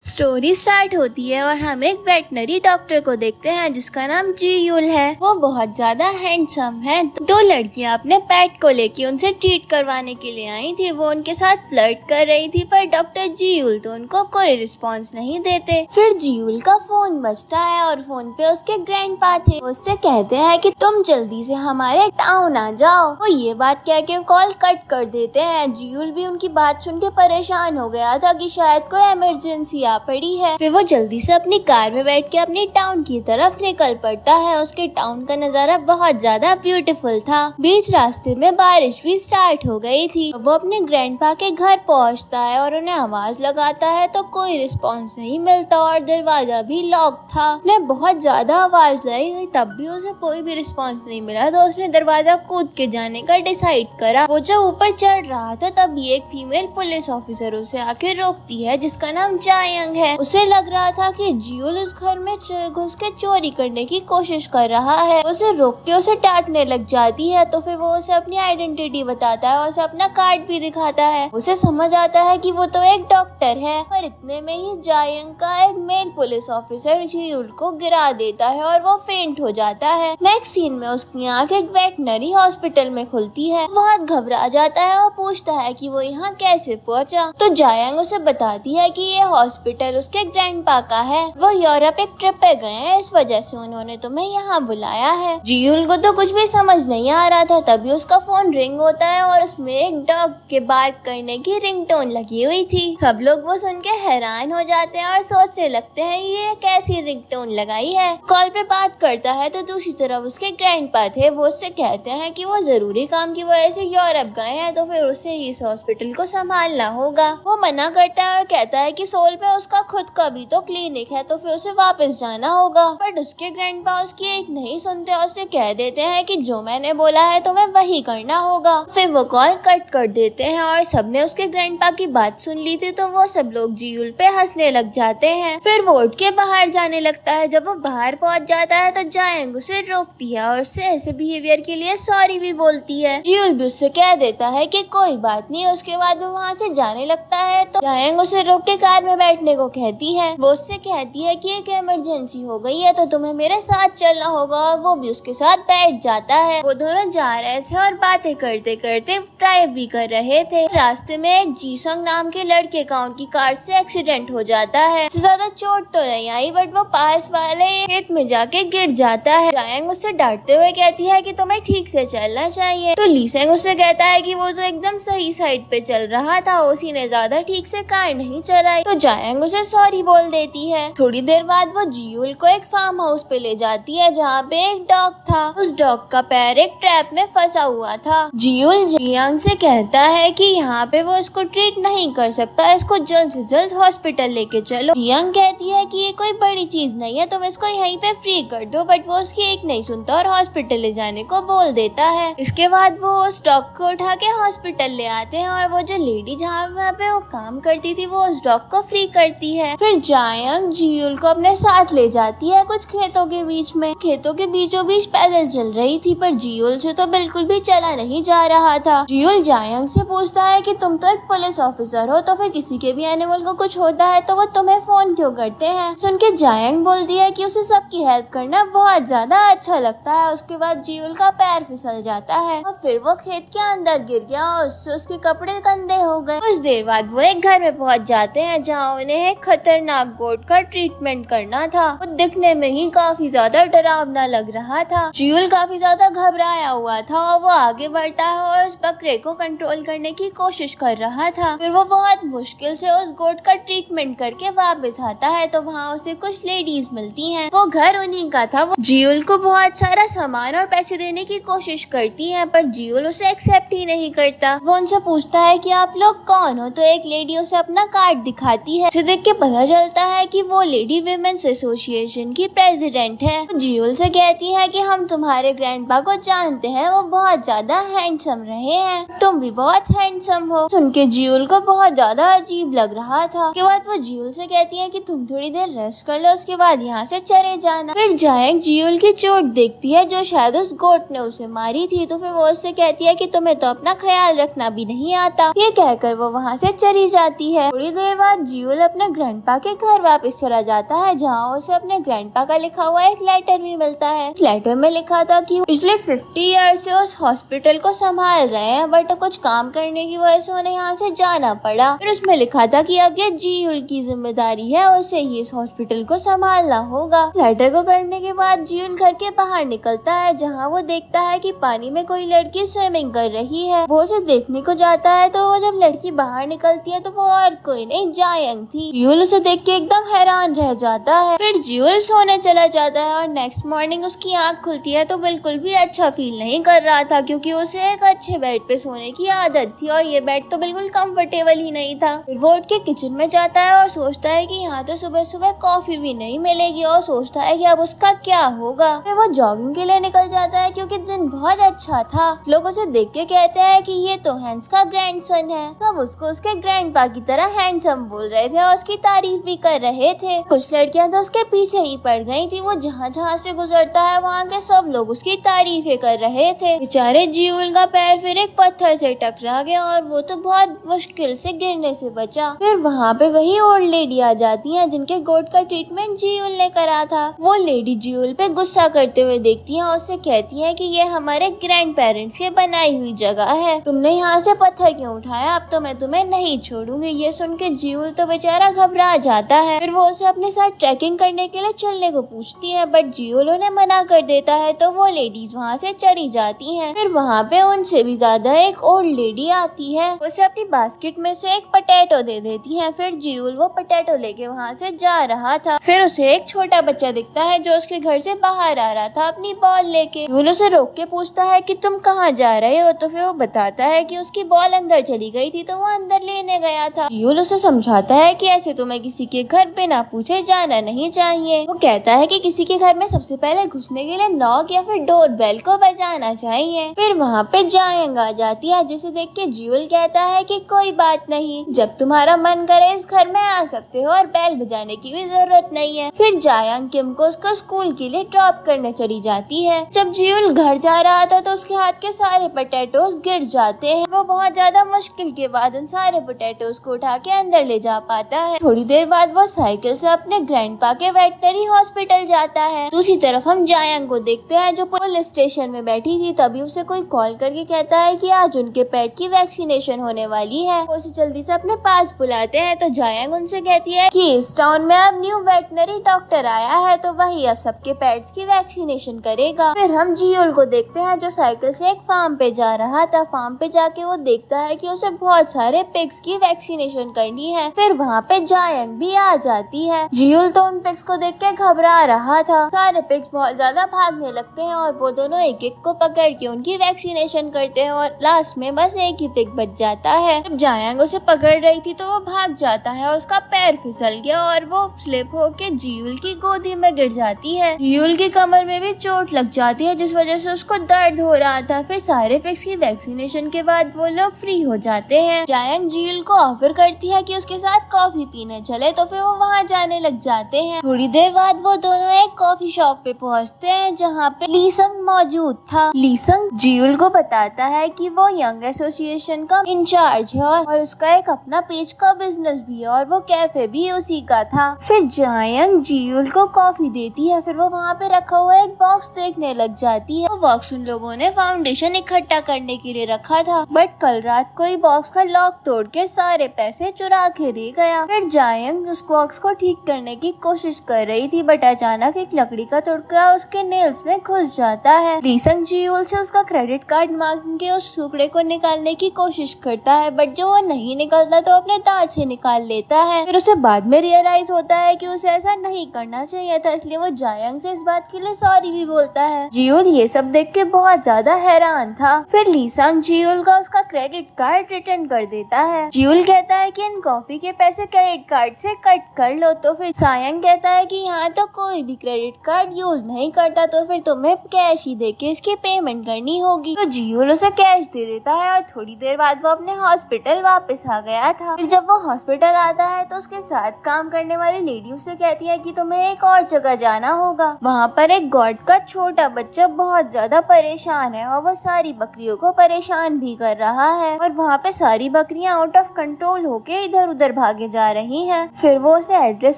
Story start होती है और हम एक वेटनरी डॉक्टर को देखते हैं जिसका नाम जीयूल है। वो बहुत ज्यादा हैंडसम है। दो लड़कियां अपने पेट को लेके उनसे ट्रीट करवाने के लिए आई थी। वो उनके साथ फ्लर्ट कर रही थी पर डॉक्टर जीयूल तो उनको कोई रिस्पांस नहीं देते। फिर जीयूल का फोन बजता है और फोन पे उसके ग्रैंडपा थे। वो उससे कहते हैं कि तुम जल्दी से हमारे टाउन आ जाओ। वो ये बात कह के कॉल कट कर देते हैं। जीयूल भी उनकी बात सुन के परेशान हो गया था कि शायद कोई इमरजेंसी पड़ी है। फिर वो जल्दी से अपनी कार में बैठ के अपनी टाउन की तरफ निकल पड़ता है। उसके टाउन का नजारा बहुत ज्यादा ब्यूटीफुल था। बीच रास्ते में बारिश भी स्टार्ट हो गई थी। वो अपने ग्रैंडपा के घर पहुंचता है और उन्हें आवाज लगाता है तो कोई रिस्पांस नहीं मिलता और दरवाजा भी लॉक था। उसने बहुत ज्यादा आवाज लगाई तब भी उसे कोई भी रिस्पांस नहीं मिला तो उसने दरवाजा कूद के जाने का डिसाइड करा। वो जब ऊपर चढ़ रहा था तभी एक फीमेल पुलिस ऑफिसर उसे आके रोकती है जिसका नाम जायंग है। उसे लग रहा था कि जीयूल उस घर में घुस के चोरी करने की कोशिश कर रहा है। उसे रोकते उसे डांटने लग जाती है तो फिर वो उसे अपनी आइडेंटिटी बताता है और उसे अपना कार्ड भी दिखाता है। उसे समझ आता है कि वो तो एक डॉक्टर है। पर इतने में ही जायंग का एक मेल पुलिस ऑफिसर जीयूल को गिरा देता है और वो फेंट हो जाता है। नेक्स्ट सीन में उसकी आंख एक वेटनरी हॉस्पिटल में खुलती है। बहुत घबरा जाता है और पूछता है कि वो यहाँ कैसे पहुँचा। तो जायंग उसे बताती है कि ये हॉस्पिटल उसके ग्रैंडपा का है। वो यूरोप एक ट्रिप पे गए हैं, इस वजह से उन्होंने तुम्हें यहाँ बुलाया है। जीयूल को तो कुछ भी समझ नहीं आ रहा था। तभी उसका फोन रिंग होता है और उसमें एक डॉग के बार्क करने की रिंगटोन लगी हुई थी। सब लोग वो सुन के हैरान हो जाते हैं और सोचने लगते हैं ये कैसी रिंगटोन लगाई है। कॉल पे बात करता है तो दूसरी तरफ उसके ग्रैंडपा थे। वो उससे कहते हैं कि वो जरूरी काम की वजह से यूरोप गए हैं तो फिर उसे इस हॉस्पिटल को संभालना होगा। वो मना करता है और कहता है कि सोल पे उसका खुद का भी तो क्लिनिक है तो फिर उसे वापस जाना होगा। बट उसके ग्रैंडपा उसकी एक नहीं सुनते और उसे कह देते हैं कि जो मैंने बोला है तुम्हें वही करना होगा। फिर वो कॉल कट कर देते हैं और सबने उसके ग्रैंडपा की बात सुन ली थी तो वो सब लोग जीयूल पे हंसने लग जाते हैं। फिर वो उठ के बाहर जाने लगता है। जब वो बाहर पहुंच जाता है तो जायंग उसे रोकती है और उससे ऐसे बिहेवियर के लिए सॉरी भी बोलती है। जीयूल भी उससे कह देता है कि कोई बात नहीं। उसके बाद वो वहाँ से जाने लगता है तो जायंग उसे रोक के कार में बैठने को कहती है। वो उससे कहती है कि एक इमरजेंसी हो गई है तो तुम्हें मेरे साथ चलना होगा और वो भी उसके साथ बैठ जाता है। वो दोनों जा रहे थे और बातें करते करते ड्राइव भी कर रहे थे। रास्ते में एक जीसंग नाम के लड़के का उनकी कार से एक्सीडेंट हो जाता है। ज्यादा चोट तो नहीं आई बट वो पास वाले खेत में जाके गिर जाता है। जायंग उससे डांटते हुए कहती है कि तुम्हें ठीक से चलना चाहिए। तो लीसेंग उससे कहता है कि वो तो एकदम सही साइड पे चल रहा था, उसी ने ज्यादा ठीक से कार नहीं चलाई। तो जायंग उसे सॉरी बोल देती है। थोड़ी देर बाद वो जीयूल को एक फार्म हाउस पे ले जाती है जहाँ पे एक डॉग था। उस डॉग का पैर एक ट्रैप में फंसा हुआ था। जीयूल जियांग से कहता है कि यहाँ पे वो इसको ट्रीट नहीं कर सकता, इसको जल्द से जल्द हॉस्पिटल लेके चलो। जियांग कहती है कि ये कोई बड़ी चीज नहीं है, तुम इसको यहीं पे फ्री कर दो। बट वो उसकी एक नहीं सुनता और हॉस्पिटल ले जाने को बोल देता है। इसके बाद वो उस डॉग को उठा के हॉस्पिटल ले आते हैं और वो जो लेडी जहाँ वहाँ पे वो काम करती थी वो उस डॉग को फ्री करती है। फिर जायंग जीयूल को अपने साथ ले जाती है कुछ खेतों के बीच में। खेतों के बीचों बीच पैदल चल रही थी पर जीयूल से तो बिल्कुल भी चला नहीं जा रहा था। जीयूल जायंग से पूछता है कि तुम तो एक पुलिस ऑफिसर हो तो फिर किसी के भी एनिमल को कुछ होता है तो वो तुम्हें फोन क्यों करते हैं। सुन के जायंग बोलती है कि उसे सबकी हेल्प करना बहुत ज्यादा अच्छा लगता है। उसके बाद जीयूल का पैर फिसल जाता है और फिर वो खेत के अंदर गिर गया और उससे उसके कपड़े गंदे हो गए। कुछ देर बाद वो एक घर में पहुंच जाते हैं जहाँ उन्हें एक खतरनाक गोट का ट्रीटमेंट करना था। वो दिखने में ही काफी ज्यादा डरावना लग रहा था। जीयूल काफी ज्यादा घबराया हुआ था और वो आगे बढ़ता है और उस बकरे को कंट्रोल करने की कोशिश कर रहा था। फिर वो बहुत मुश्किल से उस गोट का ट्रीटमेंट करके वापस आता है तो वहाँ उसे कुछ लेडीज मिलती हैं। वो घर उन्हीं का था। वो जीयूल को बहुत सारा सामान और पैसे देने की कोशिश करती है पर जीयूल उसे एक्सेप्ट ही नहीं करता। वो उनसे पूछता है कि आप लोग कौन हो तो एक लेडी उसे अपना कार्ड दिखाती है। उसे देख के पता चलता है कि वो लेडी विमेन्स एसोसिएशन की प्रेसिडेंट है। वो जीयूल से कहती है कि हम तुम्हारे ग्रैंडपा को जानते हैं, वो बहुत ज्यादा हैंडसम रहे हैं, तुम भी बहुत हैंडसम हो। सुन के जीयूल को बहुत ज्यादा अजीब लग रहा था। उसके बाद वो जीयूल से कहती है कि तुम थोड़ी देर रेस्ट कर लो, उसके बाद यहाँ से चले जाना। फिर जायंग जीयूल की चोट देखती है जो शायद उस गोट ने उसे मारी थी तो फिर वो उससे कहती है कि तुम्हें तो अपना ख्याल रखना भी नहीं आता। ये कहकर वो वहाँ से चली जाती है। थोड़ी देर बाद जीयूल अपने ग्रैंडपा के घर वापस चला जाता है, जहाँ उसे अपने ग्रैंडपा का लिखा हुआ एक लेटर भी मिलता है। इस लेटर में लिखा था कि पिछले 50 ईयर से उस हॉस्पिटल को संभाल रहे हैं, बट कुछ काम करने की वजह से उन्हें यहाँ से जाना पड़ा। फिर उसमें लिखा था कि अब ये जीयूल की जिम्मेदारी है, उसे ही इस हॉस्पिटल को संभालना होगा। लेटर को करने के बाद जीयूल घर के बाहर निकलता है, जहाँ वो देखता है कि पानी में कोई लड़की स्विमिंग कर रही है। वो उसे देखने को जाता है, तो वो जब लड़की बाहर निकलती है तो वो और कोई नहीं जायंग थी। जीयूल उसे देख के एकदम हैरान रह जाता है। फिर जीयूल सोने चला जाता है और नेक्स्ट मॉर्निंग उसकी आँख खुलती है तो बिल्कुल भी अच्छा फील नहीं कर रहा था, क्योंकि उसे एक अच्छे बेड पे सोने की आदत थी और ये बेड तो बिल्कुल कंफर्टेबल ही नहीं था। फिर वो उठ के किचन में जाता है और सोचता है कि यहाँ तो सुबह सुबह कॉफी भी नहीं मिलेगी, और सोचता है कि अब उसका क्या होगा। फिर वो जॉगिंग के लिए निकल जाता है, क्योंकि दिन बहुत अच्छा था। लोग उसे देख के कहते हैं कि ये तो हैंस का ग्रैंडसन है। सब उसको उसके ग्रैंडपा की तरह हैंडसम बोल रहे थे और उसकी तारीफ भी कर रहे थे। कुछ लड़कियां तो उसके पीछे ही पड़ गई थी। वो जहाँ जहाँ से गुजरता है वहाँ के सब लोग उसकी तारीफें कर रहे थे। बेचारे जीयूल का पैर फिर एक पत्थर से टकरा गया और वो तो बहुत मुश्किल से गिरने से बचा। फिर वहाँ पे वही ओल्ड लेडी आ जाती है जिनके गोट का ट्रीटमेंट जीयूल ने करा था। वो लेडी जीयूल पे गुस्सा करते हुए देखती है और उससे कहती है कि ये हमारे ग्रैंड पेरेंट्स की बनाई हुई जगह है, तुमने यहाँ से पत्थर क्यों उठाया, अब तो मैं तुम्हें नहीं छोड़ूंगी। ये सुन के जीयूल तो बेचारा घबरा जाता है। फिर वो उसे अपने साथ ट्रैकिंग करने के लिए चलने को पूछती है, बट जीयूल उन्हें मना कर देता है, तो वो लेडीज वहाँ से चली जाती हैं। फिर वहाँ पे उनसे भी ज्यादा एक ओल्ड लेडी आती है, उसे अपनी बास्केट में से एक पोटैटो दे देती है। फिर जीयूल वो पोटैटो लेके वहाँ से जा रहा था। फिर उसे एक छोटा बच्चा दिखता है जो उसके घर से बाहर आ रहा था अपनी बॉल लेके। जीयूल उसे रोक के पूछता है कि तुम कहाँ जा रहे हो, तो फिर वो बताता है कि उसकी बॉल अंदर चली गई थी तो वो अंदर लेने गया था। जीयूल उसे समझाता है कि ऐसे तुम्हें किसी के घर बिना पूछे जाना नहीं चाहिए। वो कहता है कि किसी के घर में सबसे पहले घुसने के लिए नॉक या फिर डोर बेल को बजाना चाहिए। फिर वहाँ पे जायंग आ जाती है, जिसे देख के जीयूल कहता है कि कोई बात नहीं, जब तुम्हारा मन करे इस घर में आ सकते हो और बेल बजाने की भी जरूरत नहीं है। फिर जायंग किम को उसको स्कूल के लिए ड्रॉप करने चली जाती है। जब जीयूल घर जा रहा था तो उसके हाथ के सारे पोटैटोज गिर जाते हैं। वो बहुत ज्यादा मुश्किल के बाद उन सारे पोटैटोज को उठा के अंदर ले जा पाता है। थोड़ी देर बाद वो साइकिल से अपने ग्रैंडपा के वेटनरी हॉस्पिटल जाता है। दूसरी तरफ हम जायंग को देखते हैं जो पुलिस स्टेशन में बैठी थी। तभी उसे कोई कॉल करके कहता है कि आज उनके पेट की वैक्सीनेशन होने वाली है। वो उसे जल्दी से अपने पास बुलाते हैं, तो जायंग उनसे कहती है कि इस टाउन में अब न्यू वेटनरी डॉक्टर आया है, तो वही अब सबके पेट्स की वैक्सीनेशन करेगा। फिर हम जीयूल को देखते हैं जो साइकिल से एक फार्म पे जा रहा था। फार्म पे जाके वो देखता है कि उसे बहुत सारे पिग्स की वैक्सीनेशन करनी है। फिर वहाँ पे जायंग भी आ जाती है। जीयूल तो उन पिग्स को देख के घबरा रहा था। सारे पिग्स बहुत ज्यादा भागने लगते हैं और वो दोनों एक एक को पकड़ के उनकी वैक्सीनेशन करते हैं और लास्ट में बस एक ही पिग बच जाता है। जब जायंग उसे पकड़ रही थी तो वो भाग जाता है, उसका पैर फिसल गया और वो स्लिप होके जीयूल की गोदी में गिर जाती है। जीयूल की कमर में भी चोट लग जाती है, जिस वजह से उसको दर्द हो रहा था। फिर सारे पिग्स की वैक्सीनेशन के बाद वो लोग फ्री हो जाते हैं। जायंग जीयूल को ऑफर करती है कि उसके साथ कॉफी पीने चले, तो फिर वो वहाँ जाने लग जाते हैं। थोड़ी देर बाद वो दोनों एक कॉफी शॉप पे पहुँचते हैं जहाँ पे लीसंग मौजूद था। लीसंग जीयूल को बताता है कि वो यंग एसोसिएशन का इंचार्ज है और उसका एक अपना पेज का बिजनेस भी है और वो कैफे भी उसी का था। फिर जायंग जीयूल को कॉफी देती है। फिर वो वहाँ पे रखा हुआ एक बॉक्स देखने लग जाती है। वो बॉक्स उन लोगों ने फाउंडेशन इकट्ठा करने के लिए रखा था, बट कल रात कोई बॉक्स का लॉक तोड़ के सारे पैसे चुरा के ले गया। फिर जायंग उस बॉक्स को ठीक करने की कोशिश कर रही थी, बट अचानक एक लकड़ी का टुकड़ा उसके नेल्स में घुस जाता है। लीसंग जीयूल से उसका क्रेडिट कार्ड मांग के उस टुकड़े को निकालने की कोशिश करता है, बट जो वो नहीं निकलता तो अपने दांत से निकाल लेता है। फिर उसे बाद में रियलाइज होता है कि उसे ऐसा नहीं करना चाहिए था, इसलिए वो जायंग से इस बात के लिए सॉरी भी बोलता है। जीयूल ये सब देख के बहुत ज्यादा हैरान था। फिर लीसंग जीयूल का उसका क्रेडिट कार्ड रिटर्न कर देता है। जीयूल कहता है कि इन कॉफी के पैसे क्रेडिट कार्ड से कट कर लो, तो फिर जायंग कहता है कि यहाँ तो कोई भी क्रेडिट कार्ड यूज नहीं करता, तो फिर तुम्हें कैश ही देके इसकी पेमेंट करनी होगी। तो जीयूल उसे कैश दे देता है और थोड़ी देर बाद वो अपने हॉस्पिटल वापस आ गया था। फिर जब वो हॉस्पिटल आता है तो उसके साथ काम करने वाली लेडी उससे कहती है कि तुम्हें एक और जगह जाना होगा। वहाँ पर एक गॉड का छोटा बच्चा बहुत ज्यादा परेशान है और वो सारी बकरियों को परेशान भी कर रहा है और वहाँ पे सारी बकरियाँ आउट ऑफ कंट्रोल होके इधर उधर भागे जा रही है। फिर वो उसे एड्रेस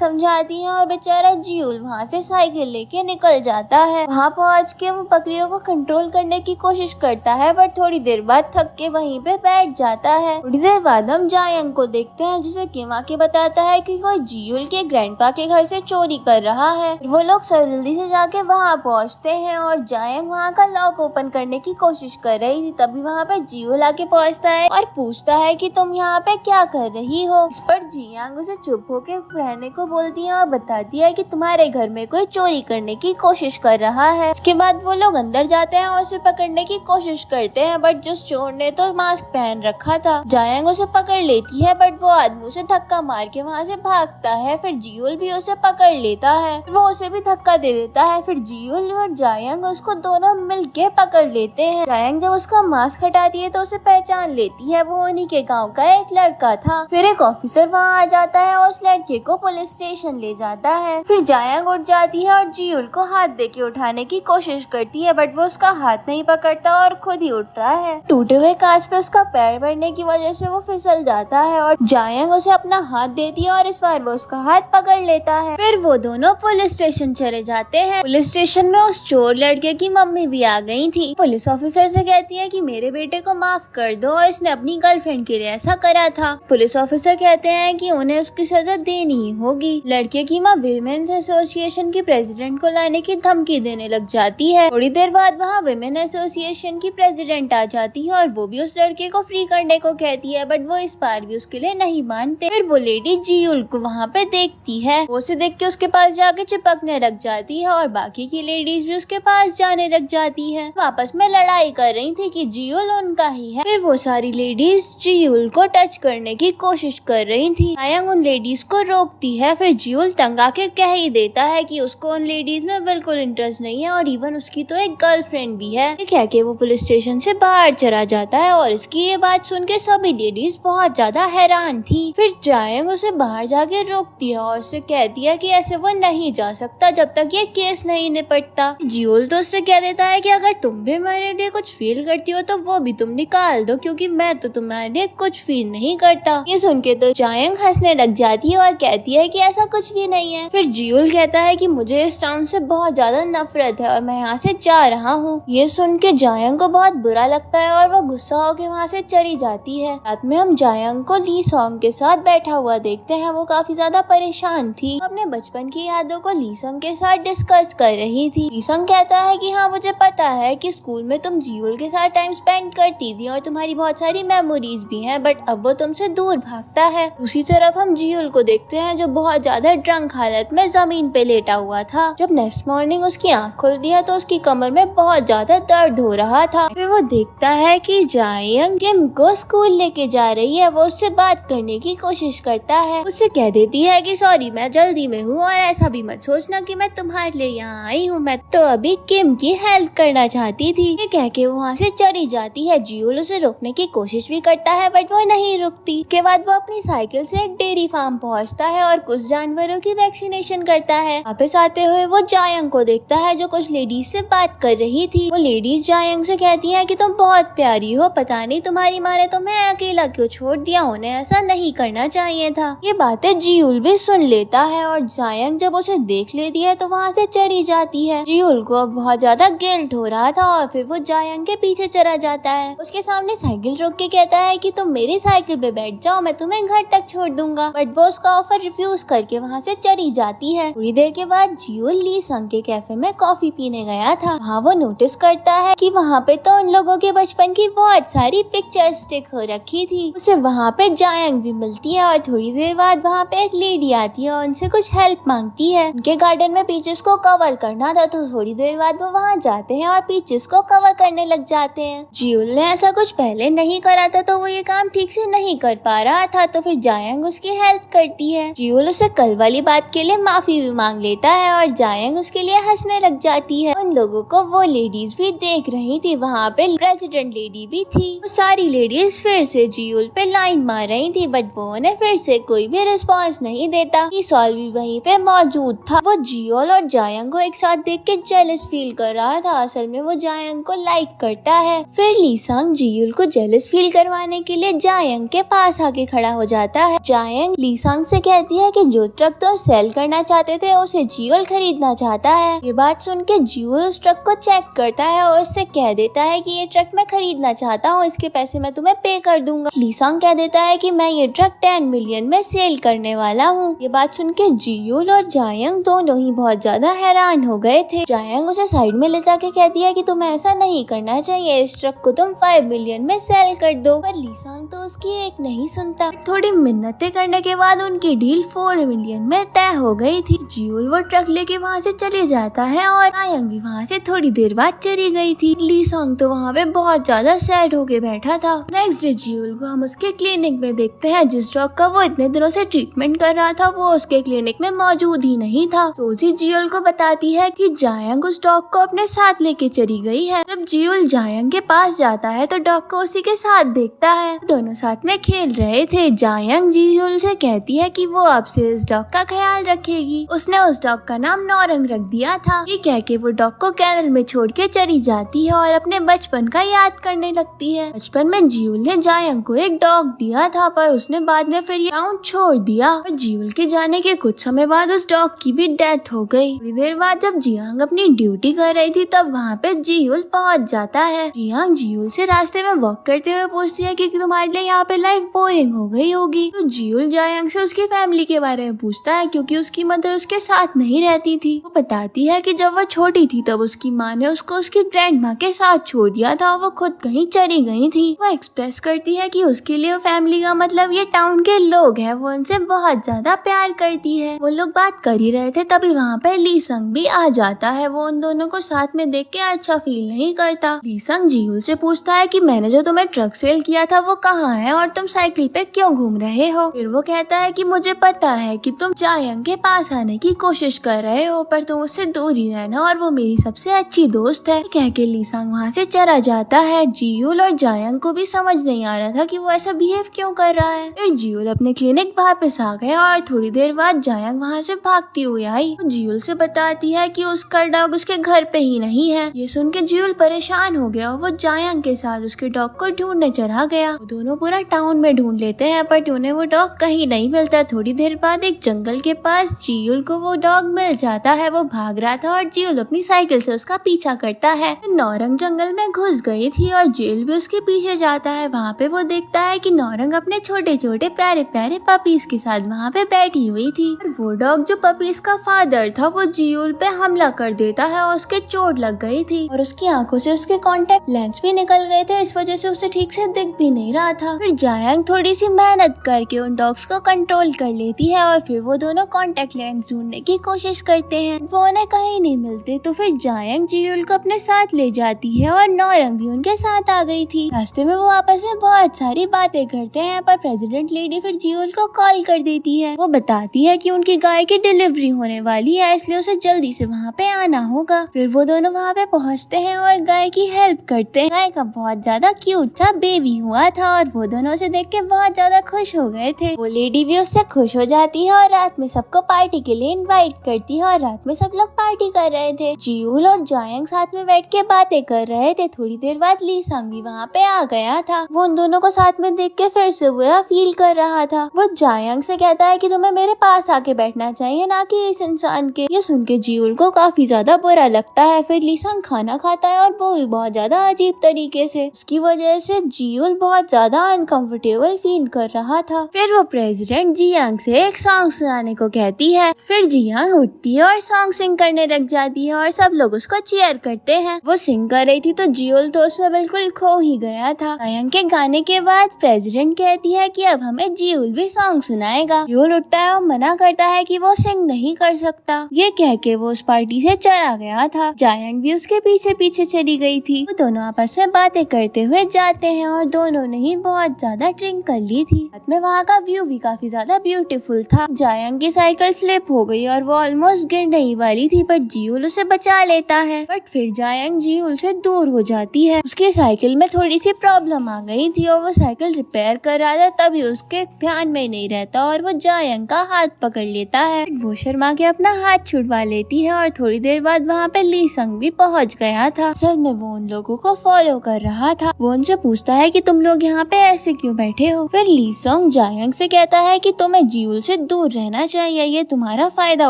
समझाती है और बेचारा जियूल वहाँ से साइकिल लेके निकल जाता है। वहाँ पहुँच के वो बकरियों को कंट्रोल करने की कोशिश करता है, बट थोड़ी देर बाद थक के वहीं पे बैठ जाता है। थोड़ी देर बाद हम जायंग को देखते हैं, जिसे किम आके बताता है कि कोई जियूल के ग्रैंडपा के घर से चोरी कर रहा है। वो लोग जल्दी से जाके वहाँ पहुँचते हैं और जायंग वहाँ का लॉक ओपन करने की कोशिश कर रही थी। तभी वहाँ पे जियूल आके पहुँचता है और पूछता है कि तुम यहाँ पे क्या कर रही हो। इस पर जियांग उसे चुप होके रहने को बोलती है और बताती है कि तुम्हारे घर में कोई चोरी करने की कोशिश कर रहा है। उसके बाद वो लोग अंदर जाते हैं और उसे पकड़ने की कोशिश करते हैं, बट जिस चोर ने तो मास्क पहन रखा था। जायंग उसे पकड़ लेती है, बट वो आदमी उसे धक्का मार के वहाँ से भागता है। फिर जियूल भी उसे पकड़ लेता है, वो उसे भी धक्का दे देता है। फिर जियूल और जायंग उसको दोनों मिलके पकड़ लेते हैं। जायंग जब उसका मास्क हटाती है तो उसे पहचान लेती है, वो उन्हीं के गाँव का एक लड़का था। फिर एक ऑफिसर वहाँ आ जाता है और उस लड़के को पुलिस स्टेशन ले जाता है। फिर जायंग उठ जाती है और जियूल को हाथ देके उठाने की कोशिश करती है, बट वो उसका हाथ नहीं पकड़ता और खुद ही उठ रहा है। टूटे हुए कांच पे उसका पैर पड़ने की वजह से वो फिसल जाता है और जायंग उसे अपना हाथ देती है और इस बार वो उसका हाथ पकड़ लेता है। फिर वो दोनों पुलिस स्टेशन चले जाते हैं। पुलिस स्टेशन में उस चोर लड़के की मम्मी भी आ गई थी। पुलिस ऑफिसर से कहती है कि मेरे बेटे को माफ कर दो और इसने अपनी गर्लफ्रेंड के लिए ऐसा करा था। पुलिस ऑफिसर कहते हैं कि उन्हें उसकी सजा देनी ही होगी। लड़के की माँ विमेन्स एसोसिएशन की प्रेसिडेंट को लाने की धमकी देने लग जाती है। थोड़ी देर बाद वहाँ विमेन एसोसिएशन की प्रेसिडेंट आ जाती है और वो भी उस लड़के को फ्री करने को कहती है, बट वो इस बार भी उसके लिए नहीं मानते। फिर वो लेडी जियूल को वहाँ पे देखती है, वो उसे देख के उसके पास जाके चिपकने लग जाती है और बाकी की लेडीज भी उसके पास जाने लग जाती है। आपस में लड़ाई कर रही थी कि जियूल उनका ही है। फिर वो सारी लेडीज जियूल को टच करने की कोशिश कर रही थी। जायंग उन लेडीज को रोकती है। फिर जियूल तंग आके कह ही देता है कि उसको उन लेडीज में बिल्कुल इंटरेस्ट नहीं है और इवन उसकी तो एक गर्लफ्रेंड भी है। ये कह के वो पुलिस स्टेशन से बाहर चला जाता है और इसकी ये बात सुन के सभी लेडीज बहुत ज्यादा हैरान थी। फिर जायंग उसे बाहर जाके रोकती है और उससे कहती है कि ऐसे वो नहीं जा सकता जब तक ये केस नहीं निपटता। जियूल तो उससे कह देता है कि अगर तुम भी मेरे लिए कुछ फील करती हो तो वो भी तुम निकाल दो, क्योंकि मैं तो तुम्हारे लिए कुछ फील नहीं करता। ये सुन के तो जायंग हंसने लग जाती है और कहती है कि ऐसा कुछ भी नहीं है। फिर जियूल कहता है कि मुझे इस टाउन से बहुत ज्यादा नफरत है और मैं यहाँ से जा रहा हूँ। ये सुन के जायंग को बहुत बुरा लगता है और वो गुस्सा होकर वहाँ से चली जाती है। रात में हम जायंग को ली सॉन्ग के साथ बैठा हुआ देखते हैं। वो काफी ज्यादा परेशान थी, अपने बचपन की यादों को ली सॉन्ग के साथ डिस्कस कर रही थी। ली सॉन्ग कहता है कि हाँ मुझे पता है कि स्कूल में तुम जियूल के साथ टाइम स्पेंड करती थी और तुम्हारी बहुत सारी मेमोरीज भी हैं, बट अब वो तुमसे दूर भागता है। दूसरी तरफ हम जियूल को देखते हैं जो बहुत ज्यादा ड्रंक हालत में जमीन पे लेटा हुआ था। जब नेक्स्ट मॉर्निंग उसकी आंख खुलती है तो उसकी कमर में बहुत ज्यादा दर्द हो रहा था। फिर वो देखता है कि जायंग किम को स्कूल लेके जा रही है। वो उससे बात करने की कोशिश करता है, उससे कह देती है कि सॉरी मैं जल्दी में हूँ और ऐसा भी मत सोचना कि मैं तुम्हारे लिए यहाँ आई हूँ, मैं तो अभी किम की हेल्प करना चाहती थी। ये कह के वहाँ से चली जाती है। जियूल उसे रोकने की कोशिश भी करता है बट वो नहीं रुकती। इसके बाद वो अपनी साइकिल से एक डेयरी फार्म पहुँचता है और कुछ जानवरों की वैक्सीनेशन करता है। वापस आते हुए वो जायंग को देखता है जो कुछ लेडीज से बात कर रही थी। वो लेडीज जायंग से कहती है कि तुम बहुत प्यारी हो, पता नहीं तुम्हारी माँ ने तुम्हें अकेला क्यों छोड़ दिया, उन्हें ऐसा नहीं करना चाहिए था। ये बातें जियूल भी सुन लेता है और जायंग जब उसे देख लेती है तो वहाँ से चली जाती है। जियूल को अब बहुत ज्यादा गिल्ट हो रहा था और फिर वो जायंग के पीछे चला जाता है। उसके सामने साइकिल रोक के कहता है कि तुम मेरी साइकिल पे बैठ जाओ, मैं तुम्हें घर तक छोड़ दूंगा, बट वो उसका ऑफर रिफ्यूज करके वहाँ से चली जाती है। थोड़ी देर के बाद जियूल ली संग के कैफे में कॉफी पीने गया था। वहाँ वो नोटिस करता है कि वहाँ पे तो उन लोगों के बचपन की बहुत सारी पिक्चर स्टिक हो रखी थी। उसे वहाँ पे जायंग भी मिलती है और थोड़ी देर बाद वहाँ पे एक लेडी आती है और उनसे कुछ हेल्प मांगती है। उनके गार्डन में पीचेस को कवर करना था, तो थोड़ी देर बाद वो वहाँ जाते हैं और पीचेस को कवर करने लग जाते हैं। जियूल ने ऐसा कुछ पहले नहीं करा था तो वो ये काम ठीक से नहीं कर पा रहा था, तो फिर जायंग उसकी हेल्प करती है। जियूल उसे कल वाली बात के लिए माफी भी मांग लेता है और जायंग उसके लिए हंसने लग जाती है। उन लोगों को वो लेडीज भी देख रही थी, वहाँ पे प्रेसिडेंट लेडी भी थी। वो सारी लेडीज फिर से जियूल पे लाइन मार रही थी, बट वो उन्हें फिर से कोई भी रिस्पॉन्स नहीं देता। सॉल भी वहीं पे मौजूद था। वो जियूल और जायंग को एक साथ देख के जेलस फील कर रहा था। असल में वो जायंग को लाइक करता है। फिर ली संग जियूल को जेलस फील करवाने के लिए जायंग के पास आके खड़ा हो जाता है। जायंग लीसांग से कहती है कि जो ट्रक तो सेल करना चाहते थे उसे जियोल खरीदना चाहता है। ये बात सुन के जियोल उस ट्रक को चेक करता है और उससे कह देता है कि ये ट्रक मैं खरीदना चाहता हूँ, इसके पैसे मैं तुम्हें पे कर दूंगा। लीसांग कह देता है कि मैं ये ट्रक 10 मिलियन में सेल करने वाला हूँ। ये बात सुन के जियोल और जायंग दोनों ही बहुत ज्यादा हैरान हो गए थे। जायंग उसे साइड में ले जाके कहती है कि तुम्हें ऐसा नहीं करना चाहिए, इस ट्रक को तुम 5 मिलियन में सेल कर दो। पर लीसांग तो उसकी एक नहीं सुनता। थोड़ी मिन्नतें करने के बाद उनकी डील 4 मिलियन में तय हो गई थी। जियोल वो ट्रक लेके वहाँ से चले जाता है और जायंग भी वहाँ से थोड़ी देर बाद चली गई थी। लीसांग तो वहाँ पे बहुत ज्यादा सैड होके बैठा था। नेक्स्ट डे जियोल को हम उसके क्लिनिक में देखते हैं। जिस डॉग का वो इतने दिनों से ट्रीटमेंट कर रहा था वो उसके क्लिनिक में मौजूद ही नहीं था। सोजी जियोल को बताती है कि जायंग उस डॉग को अपने साथ लेके चली गई है। जब जियोल जायंग के पास जाता है तो डॉग को उसी के साथ देखता है। दोनों साथ में खेल रहे थे। जायंग जियोल से कहती है कि वो अब से इस डॉग का ख्याल रखेगी। उसने उस डॉग का नाम नौरंग रख दिया था। ये कह के वो डॉग को कैनल में छोड़ के चली जाती है और अपने बचपन का याद करने लगती है। बचपन में जियोल ने जायंग को एक डॉग दिया था पर उसने बाद में फिर ये टाउन छोड़ दिया। और जियोल के जाने के कुछ समय बाद उस डॉग की भी डेथ हो गई। थोड़ी देर बाद जब जियांग अपनी ड्यूटी कर रही थी तब वहाँ पे जियोल पहुँच जाता है। जियांग जियोल से रास्ते में वॉक करते हुए पूछती है कि तुम्हारे लिए यहाँ पे लाइफ बोरिंग हो गई होगी। तो जियोल जायंग से उसकी फैमिली के बारे में पूछता है क्योंकि उसकी मदर उसके साथ नहीं रहती थी। वो बताती है कि जब वो छोटी थी तब उसकी माँ ने उसको उसकी ग्रैंड माँ के साथ छोड़ दिया था, वो खुद कहीं चली गई थी। वो एक्सप्रेस करती है कि उसके लिए फैमिली का मतलब ये टाउन के लोग हैं, वो उनसे बहुत ज्यादा प्यार करती है। वो लोग बात कर ही रहे थे तभी वहाँ पे लीसंग भी आ जाता है। वो उन दोनों को साथ में देख के अच्छा फील नहीं करता। लीसंग जियोल से पूछता है कि मैंने जो तुम्हें ट्रक सेल किया था वो कहाँ है और तुम साइकिल पे क्यों घूम रहे हो। फिर वो कहता है कि मुझे पता है कि तुम जायंग के पास आने की कोशिश कर रहे हो पर तुम उससे दूर ही रहना और वो मेरी सबसे अच्छी दोस्त है। कह के लीसंग वहाँ से चला जाता है। जियोल और जायंग को भी समझ नहीं आ रहा था कि वो ऐसा बिहेव क्यों कर रहा है। फिर जियोल अपने क्लिनिक वापस आ गया और थोड़ी देर बाद जायंग वहाँ से भागती हुई आई। वो जियोल से बताती है कि उसका डॉग उसके घर पे ही नहीं है। ये सुन के जियोल परेशान हो गया और वो जायंग के साथ उसके डॉग को ढूंढने चला गया। वो दोनों पूरा टाउन में ढूंढ लेते हैं पर उन्हें वो डॉग कहीं नहीं मिलता। थोड़ी देर बाद एक जंगल के पास जियोल को वो डॉग मिल जाता है। वो भाग रहा था और जियोल अपनी साइकिल से उसका पीछा करता है। नौरंग जंगल में घुस गई थी और जियोल भी उसके पीछे जाता है। वहाँ पे वो देखता है कि नौरंग अपने छोटे छोटे प्यारे प्यारे पपीज के साथ वहाँ पे बैठी हुई थी। और वो डॉग जो पपीज का फादर था वो जियोल पे हमला कर देता है और उसके चोट लग गई थी और उसकी आंखों से उसके कॉन्टेक्ट लेंस भी निकल गए थे। इस वजह से उसे ठीक से दिख भी नहीं रहा था। फिर जायंग थोड़ी सी मेहनत करके उन डॉग्स को कंट्रोल कर लेती है और फिर वो दोनों कॉन्टेक्ट लेंस ढूंढने की कोशिश करते हैं। वो उन्हें कहीं नहीं मिलते तो फिर जायंग जियोल को अपने साथ ले जाती है और नौरंग भी उनके साथ आ गई थी। रास्ते में वो आपस में बहुत सारी बातें करते हैं पर प्रेसिडेंट लेडी फिर जियोल को कॉल कर देती है। वो बताती है कि उनकी गाय की डिलीवरी होने वाली है इसलिए उसे जल्दी से वहाँ पे आना होगा। फिर वो दोनों वहाँ पे पहुँचते हैं और गाय की हेल्प करते हैं। गाय का बहुत ज्यादा क्यूट सा बेबी हुआ था और वो दोनों उसे देख के बहुत ज्यादा खुश हो गए थे। वो लेडी भी उससे खुश हो जाती है और रात में सबको पार्टी के लिए इनवाइट करती है और रात में सब लोग पार्टी कर रहे थे। जियोल और जायंग साथ में बैठ के बातें कर रहे थे। थोड़ी देर बाद लीसंग भी वहाँ पे आ गया था। वो उन दोनों को साथ में देख के फिर से बुरा फील कर रहा था। वो जायंग से कहता है कि तुम्हें मेरे पास आके बैठना चाहिए ना कि इस इंसान के। ये सुन के जियोल को काफी ज्यादा बुरा लगता है। फिर लीसंग खाना खाता है और वो भी बहुत ज्यादा अजीब तरीके से। उसकी वजह से जियोल बहुत ज्यादा अनकंफर्टेबल फील कर रहा था। फिर वो प्रेसिडेंट जियांग से एक सॉन्ग सुनाने को कहती है। फिर जियांग उठती है और सॉन्ग सिंग करने लग जाती है और सब लोग उसको चीयर करते हैं। वो सिंग कर रही थी तो जियोल तो उसमें बिल्कुल खो ही गया था। जियांग के गाने के बाद प्रेसिडेंट कहती है कि अब हमें जियोल भी सॉन्ग सुनाएगा। जियोल उठता है और मना करता है कि वो सिंग नहीं कर सकता। ये कह के वो उस पार्टी से चला गया था। जियांग भी उसके पीछे पीछे चली गई थी। वो दोनों आपस में बातें करते हुए जाते हैं और दोनों ने ही बहुत ज्यादा ड्रिंक कर ली थी। रात में वहाँ का व्यू भी काफी ज्यादा ब्यूटीफुल था। जियांग की साइकिल स्लिप हो गई और वो ऑलमोस्ट गिरने ही वाली थी पर जियोल उसे बचा लेता है। बट फिर जियांग जियोल से दूर हो जाती है। उसकी साइकिल में थोड़ी सी प्रॉब्लम आ गई थी और वो साइकिल रिपेयर कर रहा था तभी उसके ध्यान में नहीं रहता और वो जियांग का हाथ पकड़ लेता है। वो शर्मा के अपना हाथ छुड़वा लेती है और थोड़ी देर बाद वहाँ पे लीसंग भी पहुँच गया था। असल में वो उन लोगों को फॉलो कर रहा था। वो उनसे पूछता है कि तुम लोग यहाँ पे ऐसे क्यों बैठे हो। फिर लीसंग जायंग से कहता है कि तुम्हें जियूल से दूर रहना चाहिए, ये तुम्हारा फायदा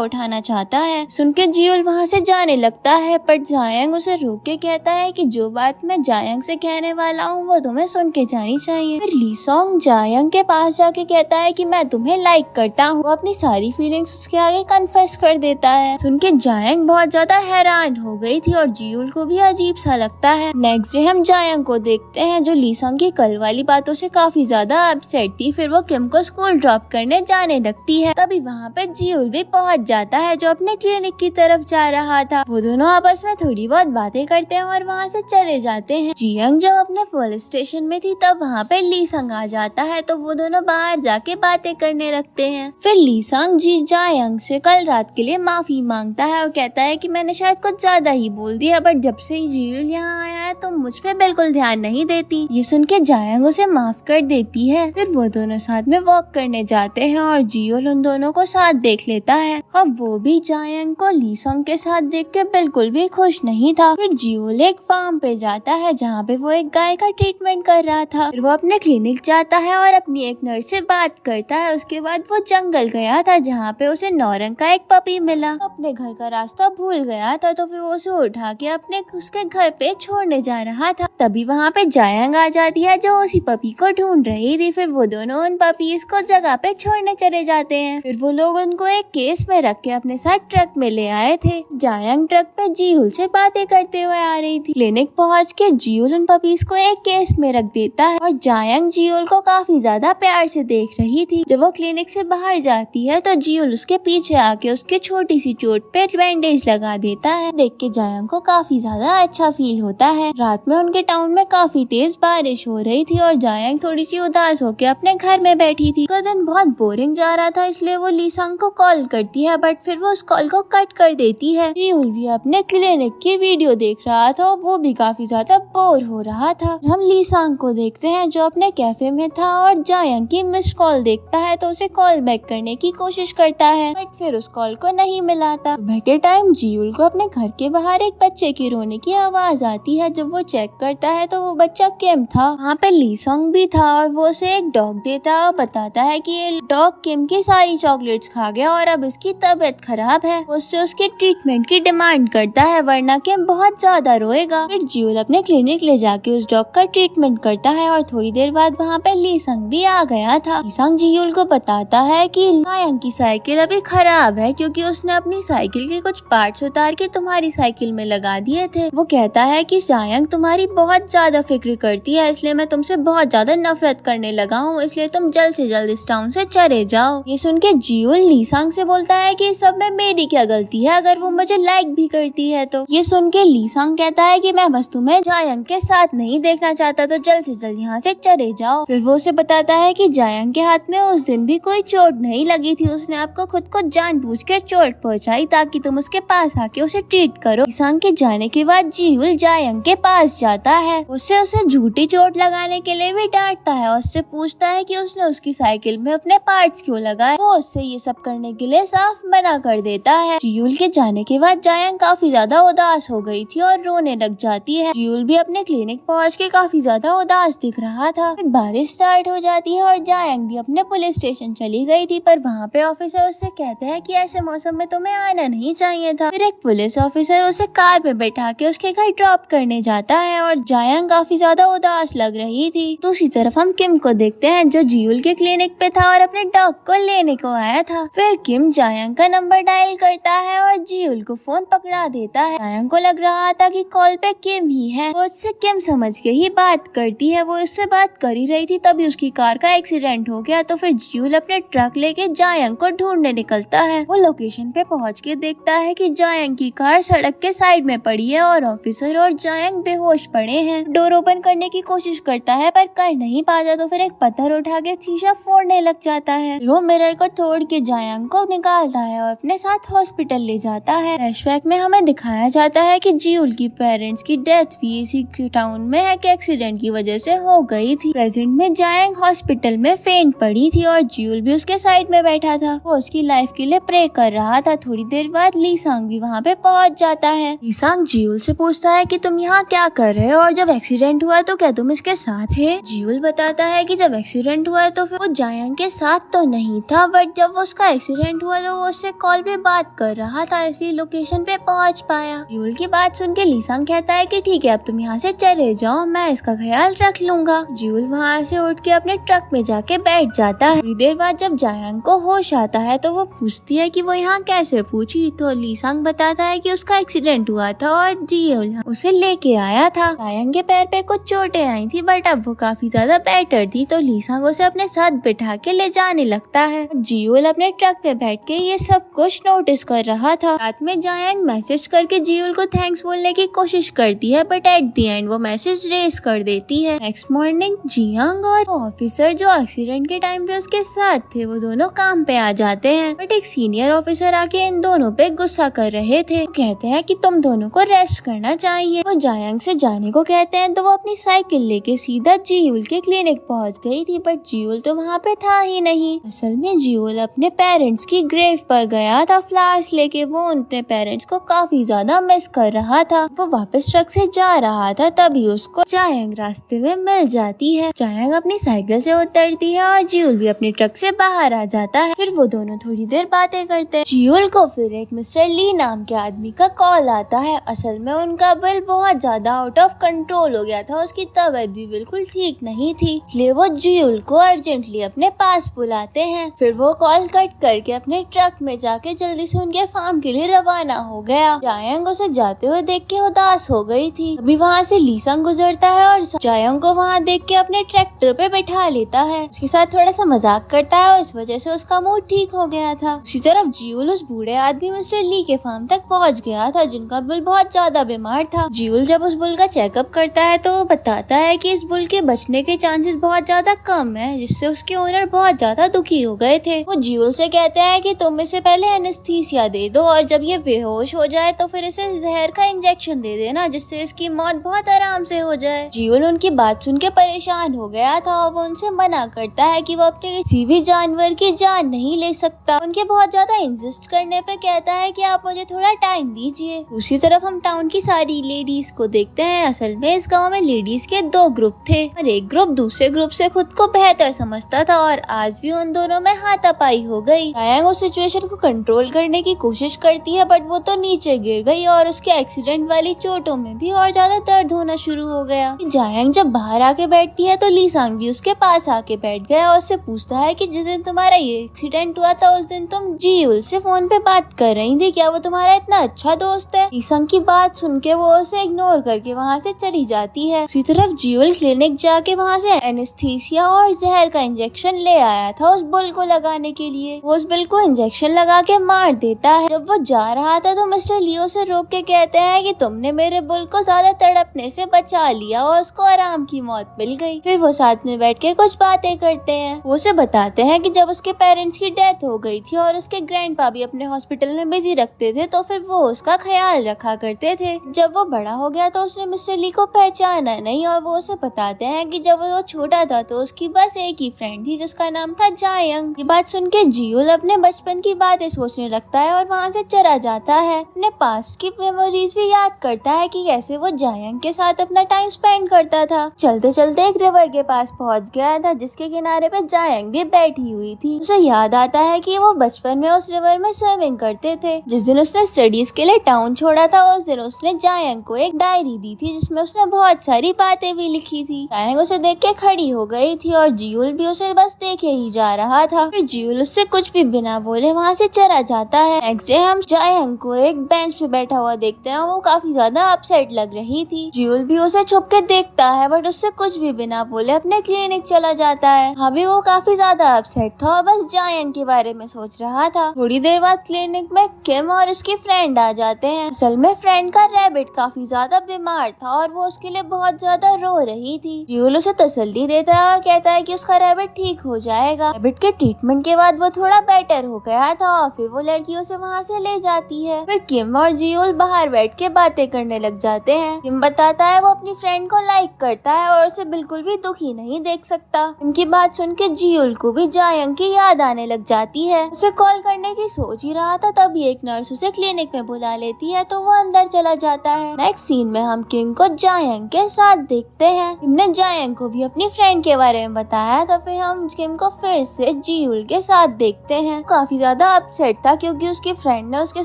उठाना चाहता है। सुन के जियूल वहाँ से जाने लगता है, पर जायंग उसे रोक के कहता है कि जो बात मैं जायंग से कहने वाला हूँ वो तुम्हें सुन के जानी चाहिए। फिर ली सॉन्ग जायंग के पास जाके कहता है कि मैं तुम्हें लाइक करता हूँ। वो अपनी सारी फीलिंग्स उसके आगे कन्फेस कर देता है। सुन के जायंग बहुत ज्यादा हैरान हो गई थी और जियूल को भी अजीब सा लगता है। नेक्स्ट डे हम जायंग को देखते हैं जो ली सॉन्ग की कल वाली बातों से काफी ज्यादा अपसेट थी। फिर वो किम को स्कूल ड्रॉप करने जाने लगती है। तभी वहाँ पे जियूल भी पहुँच जाता है जो अपने क्लिनिक की तरफ जा रहा था। वो दोनों आपस में थोड़ी बहुत बातें करते हैं और वहाँ से चले जाते हैं। जियंग जब अपने पुलिस स्टेशन में थी तब वहाँ पे ली संग आ जाता है, तो वो दोनों बाहर जाके बातें करने लगते हैं। फिर ली संग जायंग से कल रात के लिए माफी मांगता है और कहता है कि मैंने शायद कुछ ज्यादा ही बोल दिया, बट जब से जियूल यहाँ आया है तो मुझ पे बिल्कुल ध्यान नहीं देती। ये सुन के जायंग उसे माफ कर देती है। फिर वो दोनों साथ में वॉक करने जाते हैं और जियूल उन दोनों को साथ देख लेता है। अब वो भी जायंग को ली संग के साथ देख के बिल्कुल भी खुश नहीं था। फिर जियूल एक फार्म पे जाता है जहाँ पे वो एक गाय का ट्रीटमेंट कर रहा था। फिर वो अपने क्लिनिक जाता है और अपनी एक नर्स से बात करता है। उसके बाद वो जंगल गया था जहाँ पे उसे नौरंग का एक पपी मिला। अपने घर का रास्ता भूल गया था तो फिर वो उसे उठा के अपने उसके घर पे छोड़ने जा रहा था। तभी वहाँ पे जायंग आ जाती है जो उसी पपी को ढूंढ रही थी। फिर वो दोनों उन पपीज को जगह पे छोड़ने चले जाते हैं। फिर वो लोग उनको एक केस में रख के अपने साथ ट्रक में ले आए थे। जायंग ट्रक पे जियूल से बातें करते हुए आ रही थी। क्लिनिक पहुँच के जियूल उन पपीज को एक केस में रख देता है और जायंग जियूल को काफी ज्यादा प्यार से देख रही थी। जब वो क्लिनिक से बाहर जाती है तो जियूल उसके पीछे आके उसके छोटी सी चोट पे बैंडेज लगा देता है। देख के जायंग को काफी ज्यादा अच्छा फील होता है। रात में उनके टाउन में काफी तेज बारिश हो रही थी और जायंग थोड़ी सी उदास होके अपने घर में बैठी थी। तो दिन बहुत बोरिंग जा रहा था, इसलिए वो ली संग को कॉल करती है, बट फिर वो उस कॉल को कट कर देती है। जियूल भी अपने क्लिनिक की वीडियो देख रहा था, वो भी काफी ज्यादा बोर हो रहा था। हम ली संग को देखते हैं जो अपने कैफे में था और जायंग की मिस्ड कॉल देखता है तो उसे कॉल बैक करने की कोशिश करता है, बट फिर उस कॉल को नहीं मिलाता। सुबह के टाइम जियूल को अपने घर के बाहर एक बच्चे की रोने की आवाज आती है। जब वो चेक करता है तो वो बच्चा किम था। वहाँ पे ली सॉन्ग भी था और वो उसे एक डॉग देता है और बताता है कि ये डॉग किम की सारी चॉकलेट्स खा गया और अब उसकी तबीयत खराब है। उससे उसके ट्रीटमेंट की डिमांड करता है वरना किम बहुत ज्यादा रोएगा। फिर जियूल अपने क्लिनिक ले जाके उस डॉग का ट्रीटमेंट करता है और थोड़ी देर बाद वहाँ पे ली संग भी आ गया था। ली संग जियूल को बताता है कि जायंग की साइकिल अभी खराब है क्योंकि उसने अपनी साइकिल के कुछ पार्ट्स उतार के तुम्हारी साइकिल में लगा दिए थे। वो कहता है कि जायंग तुम्हारी बहुत ज्यादा फिक्र करती है, इसलिए मैं तुमसे बहुत ज्यादा नफरत करने लगा हूँ, इसलिए तुम जल्द से जल्द इस टाउन से चले जाओ। ये सुन के जियूल ली संग से बोलता है कि सब में मेरी क्या गलती है अगर वो मुझे लाइक भी करती है तो। ये सुन के ली संग कहता है कि मैं बस तुम्हें जायंग के साथ नहीं देखना चाहता, तो जल्द से जल्द यहाँ से चले जाओ। फिर वो उसे बताता है कि जायंग के हाथ में उस दिन भी कोई चोट नहीं लगी थी, उसने आपको खुद को जानबूझ के चोट पहुँचाई ताकि तुम उसके पास आके उसे ट्रीट करो। ली संग के जाने के बाद जियूल जायंग के पास जाता है, उससे उसे झूठी चोट लगाने के लिए भी डांटता है और उससे पूछता है कि उसने उसकी साइकिल में अपने पार्ट्स क्यों लगाए। वो उससे ये सब करने के लिए साफ मना कर देता है। जियूल के जाने के बाद जायंग काफी ज्यादा उदास हो गई थी और रोने लग जाती है। जियूल भी अपने क्लिनिक पहुँच के काफी ज्यादा उदास दिख रहा था। फिर बारिश स्टार्ट हो जाती है और जायंग भी अपने पुलिस स्टेशन चली गई थी, पर वहाँ पे ऑफिसर उससे कहते हैं कि ऐसे मौसम में तुम्हें आना नहीं चाहिए था। फिर एक पुलिस ऑफिसर उसे कार में बैठा के उसके घर ड्रॉप करने जाता है और जायंग काफी ज्यादा उदास लग रही थी। दूसरी तरफ हम किम को देखते हैं जो जियूल के क्लिनिक पे था और अपने डॉग को लेने को आया था। फिर किम जायंग का नंबर डायल करता है और जियूल को फोन पकड़ा देता है। जायंग को लग रहा था कि कॉल पे किम ही है, वो उससे किम समझ के ही बात करती है। वो इससे बात कर ही रही थी तभी उसकी कार का एक्सीडेंट हो गया, तो फिर जियूल अपने ट्रक लेके जायंग को ढूंढने निकलता है। वो लोकेशन पे पहुँच के देखता है कि जायंग की कार सड़क के साइड में पड़ी है और ऑफिसर और जायंग बेहोश पड़े हैं। डोर ओपन करने की कोशिश करता है पर कर नहीं पाता, तो फिर एक पत्थर उठा के शीशा फोड़ने लग जाता है। वो मिरर को तोड़ के जायंग को निकालता है और अपने साथ हॉस्पिटल ले जाता है। फ्लैशबैक में हमें दिखाया जाता है कि जियूल की पेरेंट्स की डेथ भी इसी टाउन में एक एक्सीडेंट की वजह से हो गई थी। प्रेजेंट में जायंग हॉस्पिटल में फेंट पड़ी थी और जियूल भी उसके साइड में बैठा था। वो उसकी लाइफ के लिए प्रे कर रहा था। थोड़ी देर बाद लीसांग भी वहाँ पे पहुँच जाता है। लीसांग जियूल से पूछता है कि तुम यहाँ क्या कर रहे हो और जब एक्सीडेंट हुआ तो क्या तुम इसके साथ है? जियूल बताता है कि जब एक्सीडेंट हुआ तो फिर वो जायंग के साथ तो नहीं था, बट जब उसका एक्सीडेंट हुआ तो वो उससे कॉल पे बात कर रहा था, इसलिए लोकेशन पे पहुँच पाया। जियूल की बात सुन के लीसांग कहता है कि ठीक है, अब तुम यहाँ से चले जाओ, मैं इसका ख्याल रख लूंगा। जियूल वहाँ से उठ के अपने ट्रक में जाके बैठ जाता है। थोड़ी देर बाद जब जायंग को होश आता है तो वो पूछती है कि वो यहाँ कैसे पहुंची, तो लीसांग बताता है कि उसका एक्सीडेंट हुआ था और जियूल उसे लेके आया था। जायंग के पैर पे कुछ चोटें आई थी, बट अब वो काफी ज्यादा बेटर थी, तो लीसांग उसे अपने साथ बिठा के ले जाने लगता है। जियूल अपने ट्रक पे बैठ के ये सब कुछ नोटिस कर रहा था। रात में जायंग मैसेज करके जियूल को थैंक्स बोलने की कोशिश करती है, बट एट द एंड वो मैसेज रेस कर देती है। नेक्स्ट मॉर्निंग जियांग और ऑफिसर जो एक्सीडेंट के टाइम पे उसके साथ थे वो दोनों काम पे आ जाते हैं, बट एक सीनियर ऑफिसर आके इन दोनों पे गुस्सा कर रहे थे। वो कहते हैं कि तुम दोनों को रेस्ट करना चाहिए। वो जायंग से जाने को कहते हैं तो वो अपनी साइकिल लेके सीधा जियूल के क्लिनिक पहुंच गई थी, बट जियूल तो वहाँ पे था ही नहीं। असल में जियूल अपने पेरेंट्स की ग्रेव पर गया था फ्लावर्स लेके। वो अपने पेरेंट्स को काफी ज्यादा मिस कर रहा था। वो वापस ट्रक से जा रहा था, तभी उसको जायंग रास्ते में मिल जाती है। जायंग अपनी साइकिल से उतरती है और जियूल भी अपने ट्रक से बाहर आ जाता है। फिर वो दोनों थोड़ी देर बातें करते हैं। जियूल को फिर एक मिस्टर ली नाम के आदमी का कॉल आता है। असल में उनका बिल बहुत ज्यादा आउट ऑफ कंट्रोल हो गया था, उसकी तबीयत भी बिल्कुल ठीक नहीं थी, इसलिए वो जियूल को अर्जेंटली अपने पास बुलाते हैं। फिर वो कॉल कट करके अपने ट्रक में जाके जल्दी से उनके फार्म के लिए रवाना हो गया। जायंग उसे जाते हुए देख के उदास हो गई थी। अभी वहाँ से लीसांग गुजरता है और जायंग को वहाँ देख के अपने ट्रैक्टर पे बैठा लेता है, उसके साथ थोड़ा सा मजाक करता है और इस वजह से उसका मूड ठीक हो गया था। उसी तरफ जियूल उस बूढ़े आदमी मिस्टर ली के फार्म तक पहुँच गया था, जिनका बुल बहुत ज्यादा बीमार था। जियूल जब उस बुल का चेकअप करता है तो वो बताता है कि इस बुल के बचने के चांसेस बहुत ज्यादा कम है, जिससे उसके ओनर बहुत ज्यादा दुखी हो गए थे। वो जियूल से कहते हैं कि तुम इसे पहले एनेस्थीसिया दे दो और जब ये बेहोश हो जाए तो फिर इसे जहर का इंजेक्शन दे देना, जिससे इसकी मौत बहुत आराम से हो जाए। जियूल उनकी बात सुन के परेशान हो गया था और वो उनसे मना करता है कि वो अपने किसी भी जानवर की जान नहीं ले सकता। उनके बहुत ज्यादा इंसिस्ट करने पे कहता है कि आप मुझे थोड़ा टाइम दीजिए। दूसरी तरफ हम टाउन की सारी लेडीज को देखते हैं। असल में इस गांव में लेडीज के दो ग्रुप थे और एक ग्रुप दूसरे ग्रुप से खुद को बेहतर समझता था और आज भी उन दोनों में हाथापाई हो गई। जायंग उस सिचुएशन को कंट्रोल करने की कोशिश करती है, बट वो तो नीचे गिर गई और उसके एक्सीडेंट वाली चोटों में भी और ज्यादा दर्द होना शुरू हो गया। जायंग जब बाहर आके बैठती है तो लीसांग भी उसके पास आके बैठ गया और उससे पूछता है कि जिस दिन तुम्हारा ये एक्सीडेंट हुआ था उस दिन तुम जियूल से फोन पे बात कर रही थी, क्या वो तुम्हारा इतना अच्छा दोस्त है? लीसांग की बात सुन के वो उसे इग्नोर करके वहाँ से चली जाती है। उसी तरफ जियूल क्लिनिक जाके वहाँ से एनेस्थीसिया और जहर का इंजेक्शन ले आया था उस बुल को लगाने के लिए। वो उस बुल को इंजेक्शन लगा के मार देता है। जब वो जा रहा था तो मिस्टर लियो से रोक के कहते हैं कि तुमने मेरे बुल को ज्यादा तड़पने से बचा लिया और उसको आराम की मौत मिल गई। फिर वो साथ में बैठ के कुछ बातें करते हैं। वो उसे बताते हैं कि जब उसके पेरेंट्स की डेथ हो गई थी और उसके ग्रैंडपा भी अपने हॉस्पिटल में बिजी रखते थे, तो फिर वो उसका ख्याल रखा करते थे। जब वो बड़ा हो गया तो उसने मिस्टर ली को पहचाना नहीं और वो उसे बताते हैं कि जब वो छोटा था तो उसकी बस एक ही फ्रेंड थी जिसका नाम था जायंग। ये बात सुन के जियूल अपने बचपन की बातें सोचने लगता है और वहाँ से चला जाता है। अपने पास की मेमोरीज भी याद करता है कि कैसे वो जायंग के साथ अपना टाइम स्पेंड करता था। चलते चलते एक रिवर के पास पहुँच गया था जिसके किनारे पे जायंग भी बैठी हुई थी। उसे याद आता है कि वो बचपन में उस रिवर में स्विमिंग करते थे। जिस दिन उसने स्टडीज के लिए टाउन छोड़ा था उस दिन उसने जायंग को एक डायरी दी थी जिसमें उसने बहुत सारी बातें भी लिखी थी। जायंग उसे देख के खड़ी हो गई थी और जियूल भी उसे बस देखे ही जा रहा था। फिर जियूल उससे कुछ भी बिना बोले वहाँ से चला जाता है। नेक्स्ट डे हम जायंग को एक बेंच पे बैठा हुआ देखते हैं। वो काफी ज्यादा अपसेट लग रही थी। जियूल भी उसे छुप के देखता है बट उससे कुछ भी बिना बोले अपने क्लिनिक चला जाता है। अभी वो काफी ज्यादा अपसेट था और बस जायंग के बारे में सोच रहा था। थोड़ी देर बाद क्लिनिक में किम और उसकी फ्रेंड आ जाते हैं। असल में फ्रेंड का रैबिट काफी ज्यादा बीमार था और वो उसके लिए बहुत ज्यादा रो रही थी। जियूल उसे तसल्ली देता है, कहता है कि उसका रैबिट ठीक हो जाएगा। रैबिट के ट्रीटमेंट के बाद वो थोड़ा बेटर हो गया था और फिर वो लड़की उसे वहाँ से ले जाती है। फिर किम और जियोल बाहर बैठ के बातें करने लग जाते हैं। किम बताता है वो अपनी फ्रेंड को लाइक करता है और उसे बिल्कुल भी दुखी नहीं देख सकता। इनकी बात सुन के जियोल को भी जायंग की याद आने लग जाती है। उसे कॉल करने की सोच ही रहा था, तभी एक नर्स उसे क्लिनिक में बुला लेती है तो वो अंदर चला जाता है। नेक्स्ट सीन में हम किम को जायंग के साथ देखते हैं। किम ने जायंग को भी अपनी फ्रेंड के बारे में बताया तो फिर हम किम को फिर से जियोल के साथ देखते हैं। काफी ज्यादा अपसेट था क्योंकि उसकी फ्रेंड ने उसके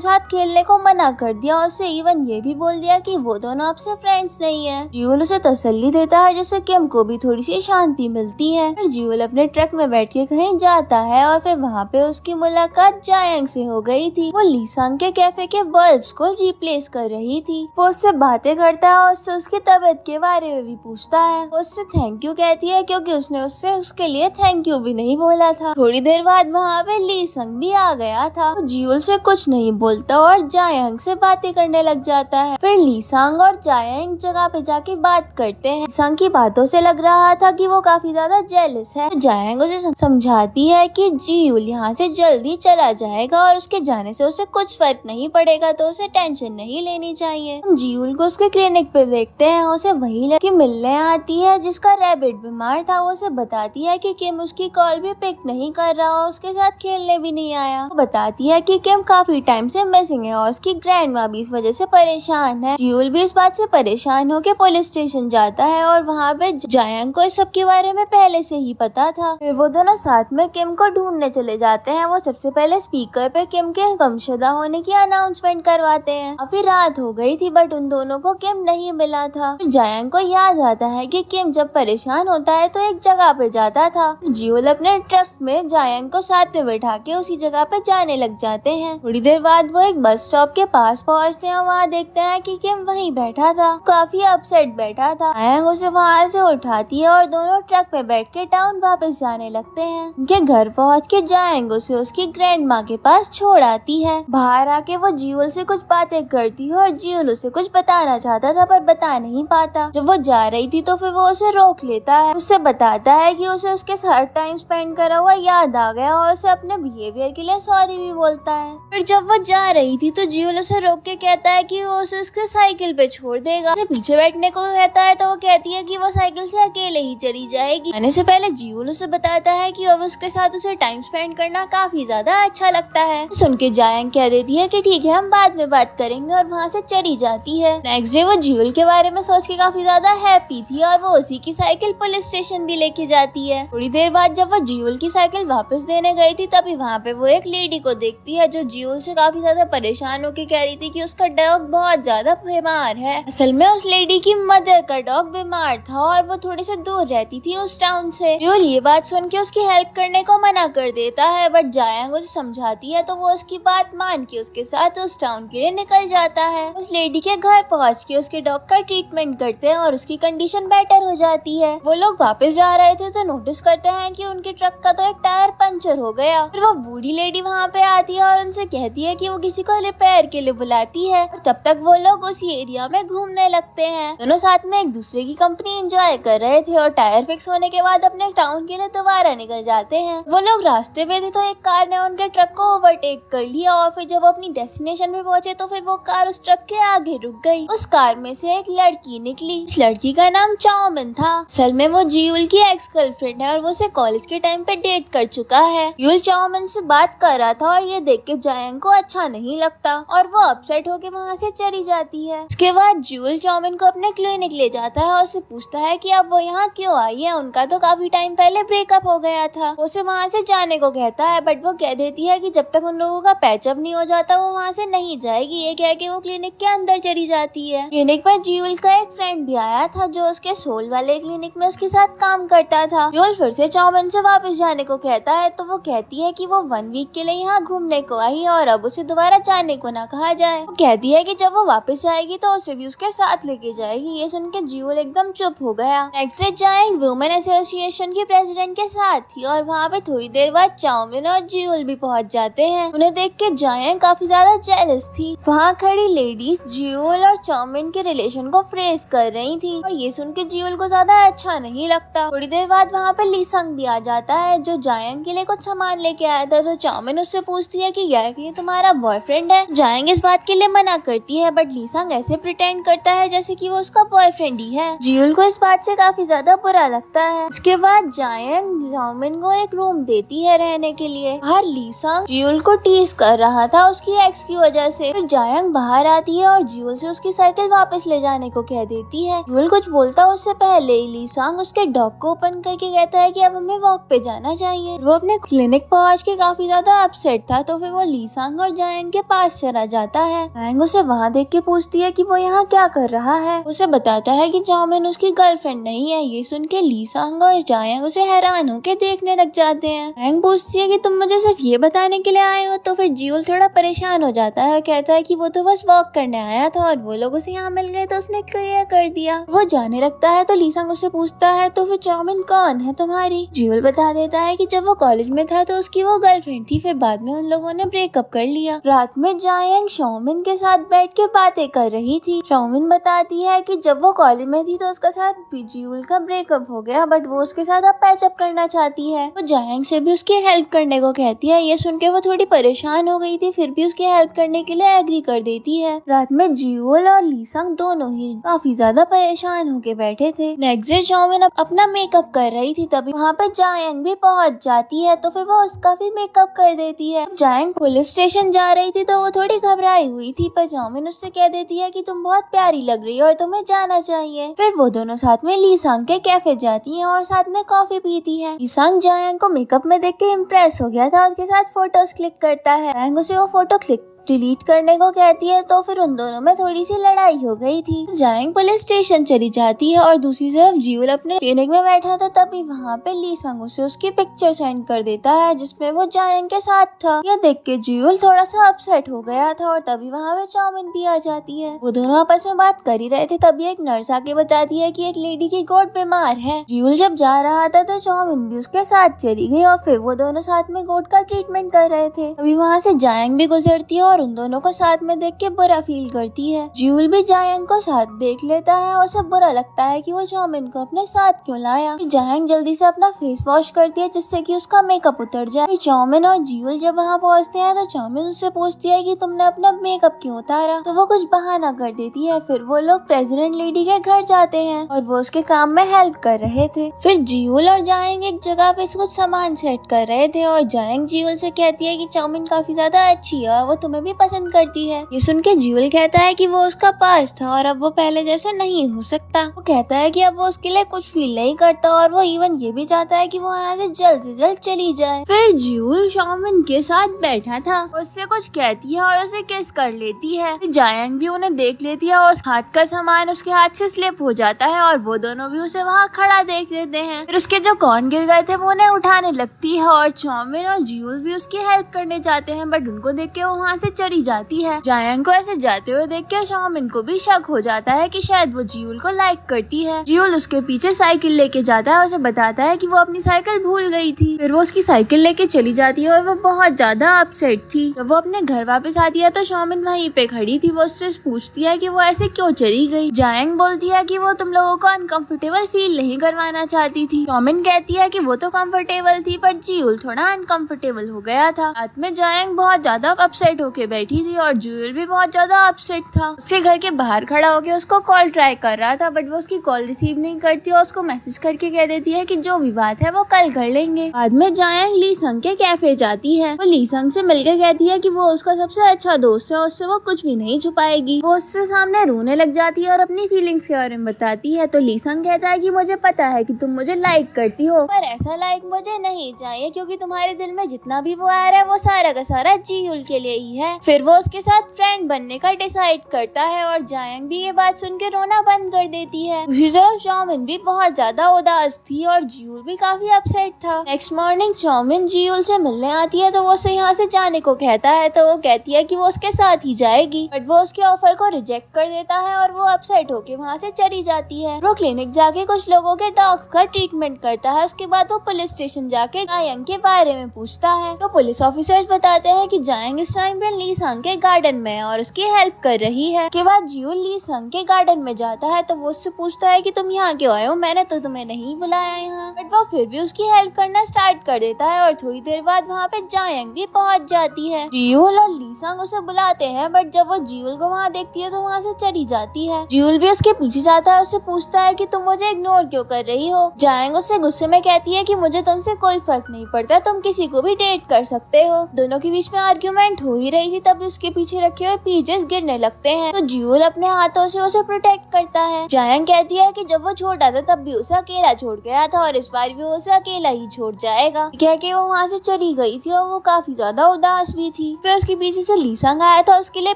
साथ खेलने को मना कर दिया और उसे इवन ये भी बोल दिया कि वो दोनों आपसे फ्रेंड्स नहीं है। जियोल उसे तसल्ली देता है जिससे किम को भी थोड़ी सी शांति मिलती है। फिर जियोल अपने ट्रक में बैठ के कहीं जाता है और फिर वहाँ पे उसकी मुलाकात जायंग से हो गई थी। वो लीसांग के कैफे के बल्ब्स को रिप्लेस कर रही थी। वो उससे बातें करता है और उससे उसकी तबीयत के बारे में भी पूछता है। वो उससे थैंक यू कहती है क्योंकि उसने उससे उसके लिए थैंक यू भी नहीं बोला था। थोड़ी देर बाद वहाँ पे लीसांग भी आ गया था। वो जियोल से कुछ नहीं बोलता और जायंग से बातें करने लग जाता है। फिर लीसांग और जायंग जगह पे जाके बात करते हैं। लीसांग की बातों से लग रहा था कि वो काफी ज्यादा जेलस है। जायंग उसे समझाती है कि जियोल यहाँ से जल्दी चला जाएगा और उसके जाने से उसे कुछ फर्क नहीं पड़ेगा तो उसे टेंशन नहीं लेनी चाहिए। हम जियोल को उसके क्लिनिक पे देखते हैं। उसे वही लड़की मिलने आती है जिसका रैबिट बीमार था। वो उसे बताती है कि किम उसकी कॉल भी पिक नहीं कर रहा और उसके साथ खेलने भी नहीं आया। वो बताती है कि किम काफी टाइम से मिसिंग है और उसकी ग्रैंडमा भी इस वजह से परेशान है। जियोल भी इस बात से परेशान होकर पुलिस स्टेशन जाता है और वहाँ पे जायंग को इस सब के बारे में पहले से ही पता था। फिर वो दोनों साथ में किम को ढूंढने चले जाते हैं। वो सबसे पहले स्पीकर पे किम के गुमशुदा होने की अनाउंसमेंट करवाते हैं। काफी रात हो गई थी बट उन दोनों को किम नहीं मिला था। फिर जायंग को याद आता है कि किम जब परेशान होता है तो एक जगह पे जाता था। जियोल अपने ट्रक में जायंग को साथ में बैठा के उसी जगह पे जाने लग जाते हैं। थोड़ी देर बाद वो एक बस स्टॉप के पास पहुँचते हैं। वहाँ देखते हैं कि किम वहीं बैठा था, काफी अपसेट बैठा था। जायंग उसे वहाँ से उठाती है और दोनों ट्रक पे बैठ के टाउन वापस जाने लगते हैं। उनके घर पहुँच के जायंग उसे उसकी ग्रैंड माँ के पास छोड़ आती है। बाहर आके वो जियोल से कुछ बातें करती है और जियोल उसे कुछ बताना चाहता था पर बता नहीं पाता। जब वो जा रही थी तो फिर वो उसे रोक लेता है। उससे बताता है कि उसे उसके साथ टाइम स्पेंड करा हुआ याद आ गया और उसे अपने बिहेवियर के लिए सॉरी भी बोलता है। फिर जब वो जा रही थी तो जियोल उसे रोक के कहता है कि वो उसे उसके साइकिल पे छोड़ देगा। उसे पीछे बैठने को कहता है तो वो कहती है कि वो साइकिल से अकेले ही चली जाएगी। आने से पहले जियोल उसे बताता है कि अब उसके साथ उसे टाइम स्पेंड करना काफी ज्यादा अच्छा लगता है। सुन के जायंग कह देती है कि ठीक है हम बाद में बात करेंगे और वहाँ से चली जाती है। नेक्स्ट डे वो जियोल के बारे में सोच के काफी ज्यादा हैप्पी थी और वो उसी की साइकिल पुलिस स्टेशन भी लेके जाती है। थोड़ी देर बाद जब वो जियोल की साइकिल वापस देने गई थी तभी वहाँ पे वो एक लेडी को देखती है जो जियोल से काफी ज्यादा परेशान होकर कह रही थी कि उसका डॉग बहुत ज्यादा बीमार है। असल में उस लेडी की मदर का डॉग बीमार था और वो थोड़ी से दूर रहती थी उस टाउन से। जियोल ये बात सुन के उसकी हेल्प करने को मना कर देता है बट जायंग उसे समझाती है तो वो उसकी बात मान के उसके साथ उस टाउन के लिए निकल जाता है। उस लेडी के घर पहुँच के उसके डॉग का ट्रीटमेंट करते हैं और उसकी कंडीशन बेटर हो जाती है। वो लोग वापस जा रहे थे तो नोटिस करते हैं कि उनके ट्रक का तो एक टायर पंचर हो गया। फिर वो बूढ़ी लेडी वहाँ पे आती है और उनसे कहती है कि वो किसी को रिपेयर के लिए बुलाती है और तब तक वो लोग उसी एरिया में घूमने लगते हैं। दोनों साथ में एक दूसरे की कंपनी एंजॉय कर रहे थे और टायर फिक्स होने के बाद अपने टाउन के लिए दोबारा निकल जाते हैं। वो लोग रास्ते पे थे तो एक कार ने उनके ट्रक को ओवरटेक कर लिया और फिर जब वो अपनी डेस्टिनेशन पे पहुंचे तो फिर वो कार उस ट्रक के आगे रुक गई। उस कार में से एक लड़की निकली। उस लड़की का नाम चाओमिन था। असल में वो जियोल की एक्स गर्लफ्रेंड है और वो उसे कॉलेज के टाइम पे डेट कर चुका है। जियोल चाओमिन से बात कर रहा था और ये देख के जायंग को अच्छा नहीं लगता और वो अपसेट होके वहाँ से चली जाती है। इसके बाद जियोल चाओमिन को अपने क्लिनिक ले जाता है और उससे पूछता है कि अब वो यहाँ क्यों आई है। उनका तो काफी टाइम पहले ब्रेकअप हो गया था। उसे वहाँ से जाने को कहता है बट वो कह देती है कि जब तक उन लोगों का पैचअप नहीं हो जाता वो वहाँ से नहीं जाएगी। ये कह के वो क्लिनिक के अंदर चली जाती है। क्लिनिक पर जियोल का एक फ्रेंड भी आया था जो उसके सोल वाले क्लिनिक में उसके साथ काम करता था। जियोल फिर से चाओमिन से वापस जाने को कहता है तो वो कहती है कि वो 1 वीक के लिए यहाँ घूमने को आई है और अब उसे दोबारा जाने को ना कहा जाए। वो कहती है कि जब वो वापस जाएगी तो उसे भी उसके साथ लेके जाएगी। ये सुन के जियोल एकदम चुप हो गया। नेक्स्ट डे जायंग वुमेन एसोसिएशन के प्रेसिडेंट के साथ थी और वहाँ पे थोड़ी देर बाद चाओमिन और जियोल भी पहुँच जाते हैं। उन्हें देख के जायंग काफी ज्यादा जेलस थी। वहाँ खड़ी लेडीज जियोल और चाओमिन के रिलेशन को फ्रेज कर रही थी और ये सुन के जियोल को ज्यादा अच्छा नहीं लगता। थोड़ी देर बाद वहाँ पे लीसांग भी आ जाता है जो जायंग के लिए कुछ सामान लेके आया था। तो चाओमिन उससे पूछती है कि ये तुम्हारा बॉयफ्रेंड है। जाएंग इस बात के लिए मना करती है बट लीसांग ऐसे प्रिटेंड करता है जैसे कि वो उसका बॉयफ्रेंड ही है। जियूल को इस बात से काफी ज्यादा बुरा लगता है। इसके बाद जाएंग चाउमिन को एक रूम देती है रहने के लिए। बाहर लीसांग जियूल को टीज कर रहा था उसकी एक्स की वजह से। फिर जाएंग बाहर आती है और जियूल से उसकी साइकिल वापस ले जाने को कह देती है। जियूल कुछ बोलता उससे पहले ही लीसांग उसके डॉग को ओपन करके कहता है कि अब हमें वॉक पे जाना चाहिए। वो अपने क्लिनिक पहुंच के काफी ज्यादा अपसेट था तो फिर वो लीसांग और जाएंग के पास चला जाता है। जाएंग उसे वहाँ देख के पूछती है कि वो यहाँ क्या कर रहा है। उसे बताता है कि चाउमिन उसकी गर्लफ्रेंड नहीं है। ये सुन के लीसांग और जाएंग उसे हैरान होके देखने लग जाते हैं। जाएंग पूछती है कि तुम मुझे सिर्फ ये बताने के लिए आए हो। तो फिर जियूल थोड़ा परेशान हो जाता है, कहता है कि वो तो बस वॉक करने आया था और वो लोग उसे यहाँ मिल गए तो उसने क्लियर कर दिया। वो जाने लगता है तो लीसांग उससे पूछता है तो फिर चाउमिन कौन है तुम्हारी। जियूल बता देता है कि जब वो कॉलेज में था तो उसकी वो गर्लफ्रेंड थी, फिर बाद में उन लोगों ने ब्रेकअप कर लिया। रात में जाएंग चाउमिन के साथ बैठ के बातें कर रही थी। चाउमिन बताती है कि जब वो कॉलेज में थी तो उसके साथ जियूल का ब्रेकअप हो गया बट वो उसके साथ अब पैचअप करना चाहती है। वो जाएंग से भी उसकी हेल्प करने को कहती है। ये सुन के वो थोड़ी परेशान हो गई थी फिर भी उसकी हेल्प करने के लिए एग्री कर देती है। रात में जियूल और लीसांग दोनों ही काफी ज्यादा परेशान होके बैठे थे। नेक्स्ट डे चाउमिन अपना मेकअप कर रही थी तभी वहाँ पे जाएंग भी पहुँच जाती है तो फिर वो उसका भी मेकअप कर देती है। जाएंग पुलिस स्टेशन जा रही थी तो वो थोड़ी घबराई हुई थी पर चाउमिन उससे कह देती है कि तुम बहुत प्यारी लग रही हो और तुम्हें जाना चाहिए। फिर वो दोनों साथ में लीसांग के कैफे जाती हैं और साथ में कॉफी पीती है। लीसांग जाएंग को मेकअप में देख के इम्प्रेस हो गया था, उसके साथ फोटोज क्लिक करता है। जाएंग उसे वो फोटो क्लिक डिलीट करने को कहती है तो फिर उन दोनों में थोड़ी सी लड़ाई हो गई थी। जाएंग पुलिस स्टेशन चली जाती है और दूसरी तरफ जियूल अपने क्लिनिक में बैठा था तभी वहाँ पे लीसांग उसे उसकी पिक्चर सेंड कर देता है जिसमें वो जाएंग के साथ था। यह देख के जियूल थोड़ा सा अपसेट हो गया था और तभी वहाँ पे चाउमिन भी आ जाती है। वो दोनों आपस में बात कर ही रहे थे तभी एक नर्स आके बताती है कि एक लेडी की गोट बीमार है। जियूल जब जा रहा था तो चाउमिन भी उसके साथ चली गई और फिर वो दोनों साथ में गोट का ट्रीटमेंट कर रहे थे। अभी वहाँ से जाएंग भी गुजरती है और उन दोनों को साथ में देख के बुरा फील करती है। जियूल भी जाएंग को साथ देख लेता है और उसे बुरा लगता है कि वो चाउमिन को अपने साथ क्यों लाया। जाएंग जल्दी से अपना फेस वॉश करती है जिससे कि उसका मेकअप उतर जाए। चाउमिन और जियूल जब वहाँ पहुँचते हैं तो चाउमिन उससे पूछती है कि तुमने अपना मेकअप क्यों उतारा तो वो कुछ बहाना कर देती है। फिर वो लोग प्रेसिडेंट लेडी के घर जाते हैं और वो उसके काम में हेल्प कर रहे थे। फिर जियूल और जाएंग एक जगह पे कुछ सामान सेट कर रहे थे और जाएंग जियूल से कहती है कि चाउमिन काफी ज्यादा अच्छी है और वो तुम्हें भी पसंद करती है। ये सुन के जियूल कहता है कि वो उसका पास था और अब वो पहले जैसे नहीं हो सकता। वो कहता है कि अब वो उसके लिए कुछ फील नहीं करता और वो इवन ये भी चाहता है कि वो यहाँ से जल्द चली जाए। फिर जियूल चाउमिन के साथ बैठा था, उससे कुछ कहती है और उसे किस कर लेती है। जाएंग भी उन्हें देख लेती है और उस हाथ का सामान उसके हाथ से स्लिप हो जाता है और वो दोनों भी उसे वहाँ खड़ा देख लेते हैं। फिर उसके जो कॉर्न गिर गए थे वो उन्हें उठाने लगती है और चाउमिन और जियूल भी उसकी हेल्प करने जाते हैं बट उनको देख के वो वहाँ से चली जाती है। जाएंग को ऐसे जाते हुए देख के चाउमिन को भी शक हो जाता है कि शायद वो जियूल को लाइक करती है। जियूल उसके पीछे साइकिल लेके जाता है और उसे बताता है कि वो अपनी साइकिल भूल गई थी। फिर वो उसकी साइकिल लेके चली जाती है और वो बहुत ज्यादा अपसेट थी। जब वो अपने घर वापस आती है तो चाउमिन वहीं पे खड़ी थी। वो उससे पूछती है कि वो ऐसे क्यों चली गई। जाएंग बोलती है कि वो तुम लोगों को अनकंफर्टेबल फील नहीं करवाना चाहती थी। चाउमिन कहती है कि वो तो कंफर्टेबल थी पर जियूल थोड़ा अनकंफर्टेबल हो गया था। रात में जाएंग बहुत ज्यादा अपसेट होके बैठी थी और जियूल भी बहुत ज्यादा अपसेट था। उसके घर के बाहर खड़ा होके उसको कॉल ट्राई कर रहा था बट वो उसकी कॉल रिसीव नहीं करती और उसको मैसेज करके कह देती है कि जो भी बात है वो कल कर लेंगे। बाद में जाएंग लीसांग के कैफे जाती है। वो लीसांग से मिलकर कहती है कि वो उसका सबसे अच्छा दोस्त है, उससे वो कुछ भी नहीं छुपाएगी। वो उससे सामने रोने लग जाती है और अपनी फीलिंग्स के बारे में बताती है। तो लीसांग कहता है कि मुझे पता है कि तुम मुझे लाइक करती हो पर ऐसा लाइक मुझे नहीं चाहिए क्योंकि तुम्हारे दिल में जितना भी वो आ रहा है वो सारा का सारा जियूल के लिए ही है। फिर वो उसके साथ फ्रेंड बनने का डिसाइड करता है और जाएंग भी ये बात सुन के रोना बंद कर देती है। दूसरी तरफ चाउमिन भी बहुत ज्यादा उदास थी और जियूल भी काफी अपसेट था। नेक्स्ट मॉर्निंग चाउमिन जियूल से मिलने आती है तो वो उसे यहाँ से जाने को कहता है तो वो कहती है कि वो उसके साथ ही जाएगी बट वो उसके ऑफर को रिजेक्ट कर देता है और वो अपसेट होके वहाँ से चली जाती है। वो क्लिनिक जाके कुछ लोगों के डॉग्स का ट्रीटमेंट करता है। उसके बाद वो पुलिस स्टेशन जाके जाएंग के बारे में पूछता है तो पुलिस ऑफिसर्स बताते हैं कि जाएंग इस टाइम पे जियूल ली संग के गार्डन में और उसकी हेल्प कर रही है। उसके बाद जियूल ली संग के गार्डन में जाता है तो वो उससे पूछता है कि तुम यहाँ क्यों आए हो, मैंने तो तुम्हें नहीं बुलाया यहाँ। बट वो फिर भी उसकी हेल्प करना स्टार्ट कर देता है और थोड़ी देर बाद वहाँ पे जायंग भी पहुँच जाती है। जियूल और ली संग उसे बुलाते हैं बट जब वो जियूल को वहाँ देखती है तो वहाँ से चली जाती है। जियूल भी उसके पीछे जाता है, उससे पूछता है कि तुम मुझे इग्नोर क्यों कर रही हो। जायंग उससे गुस्से में कहती है कि मुझे तुमसे कोई फर्क नहीं पड़ता, तुम किसी को भी डेट कर सकते हो। दोनों के बीच में आर्ग्यूमेंट हो ही रही थी तभी उसके पीछे रखे हुए पीजेस गिरने लगते हैं तो जियूल अपने हाथों से उसे प्रोटेक्ट करता है। जायंग कहती है कि जब वो छोटा था तब भी उसे अकेला छोड़ गया था और इस बार भी उसे अकेला ही छोड़ जाएगा। कह के वो वहाँ से चली गई थी और वो काफी ज्यादा उदास भी थी। फिर उसके पीछे से ली संग आया था उसके लिए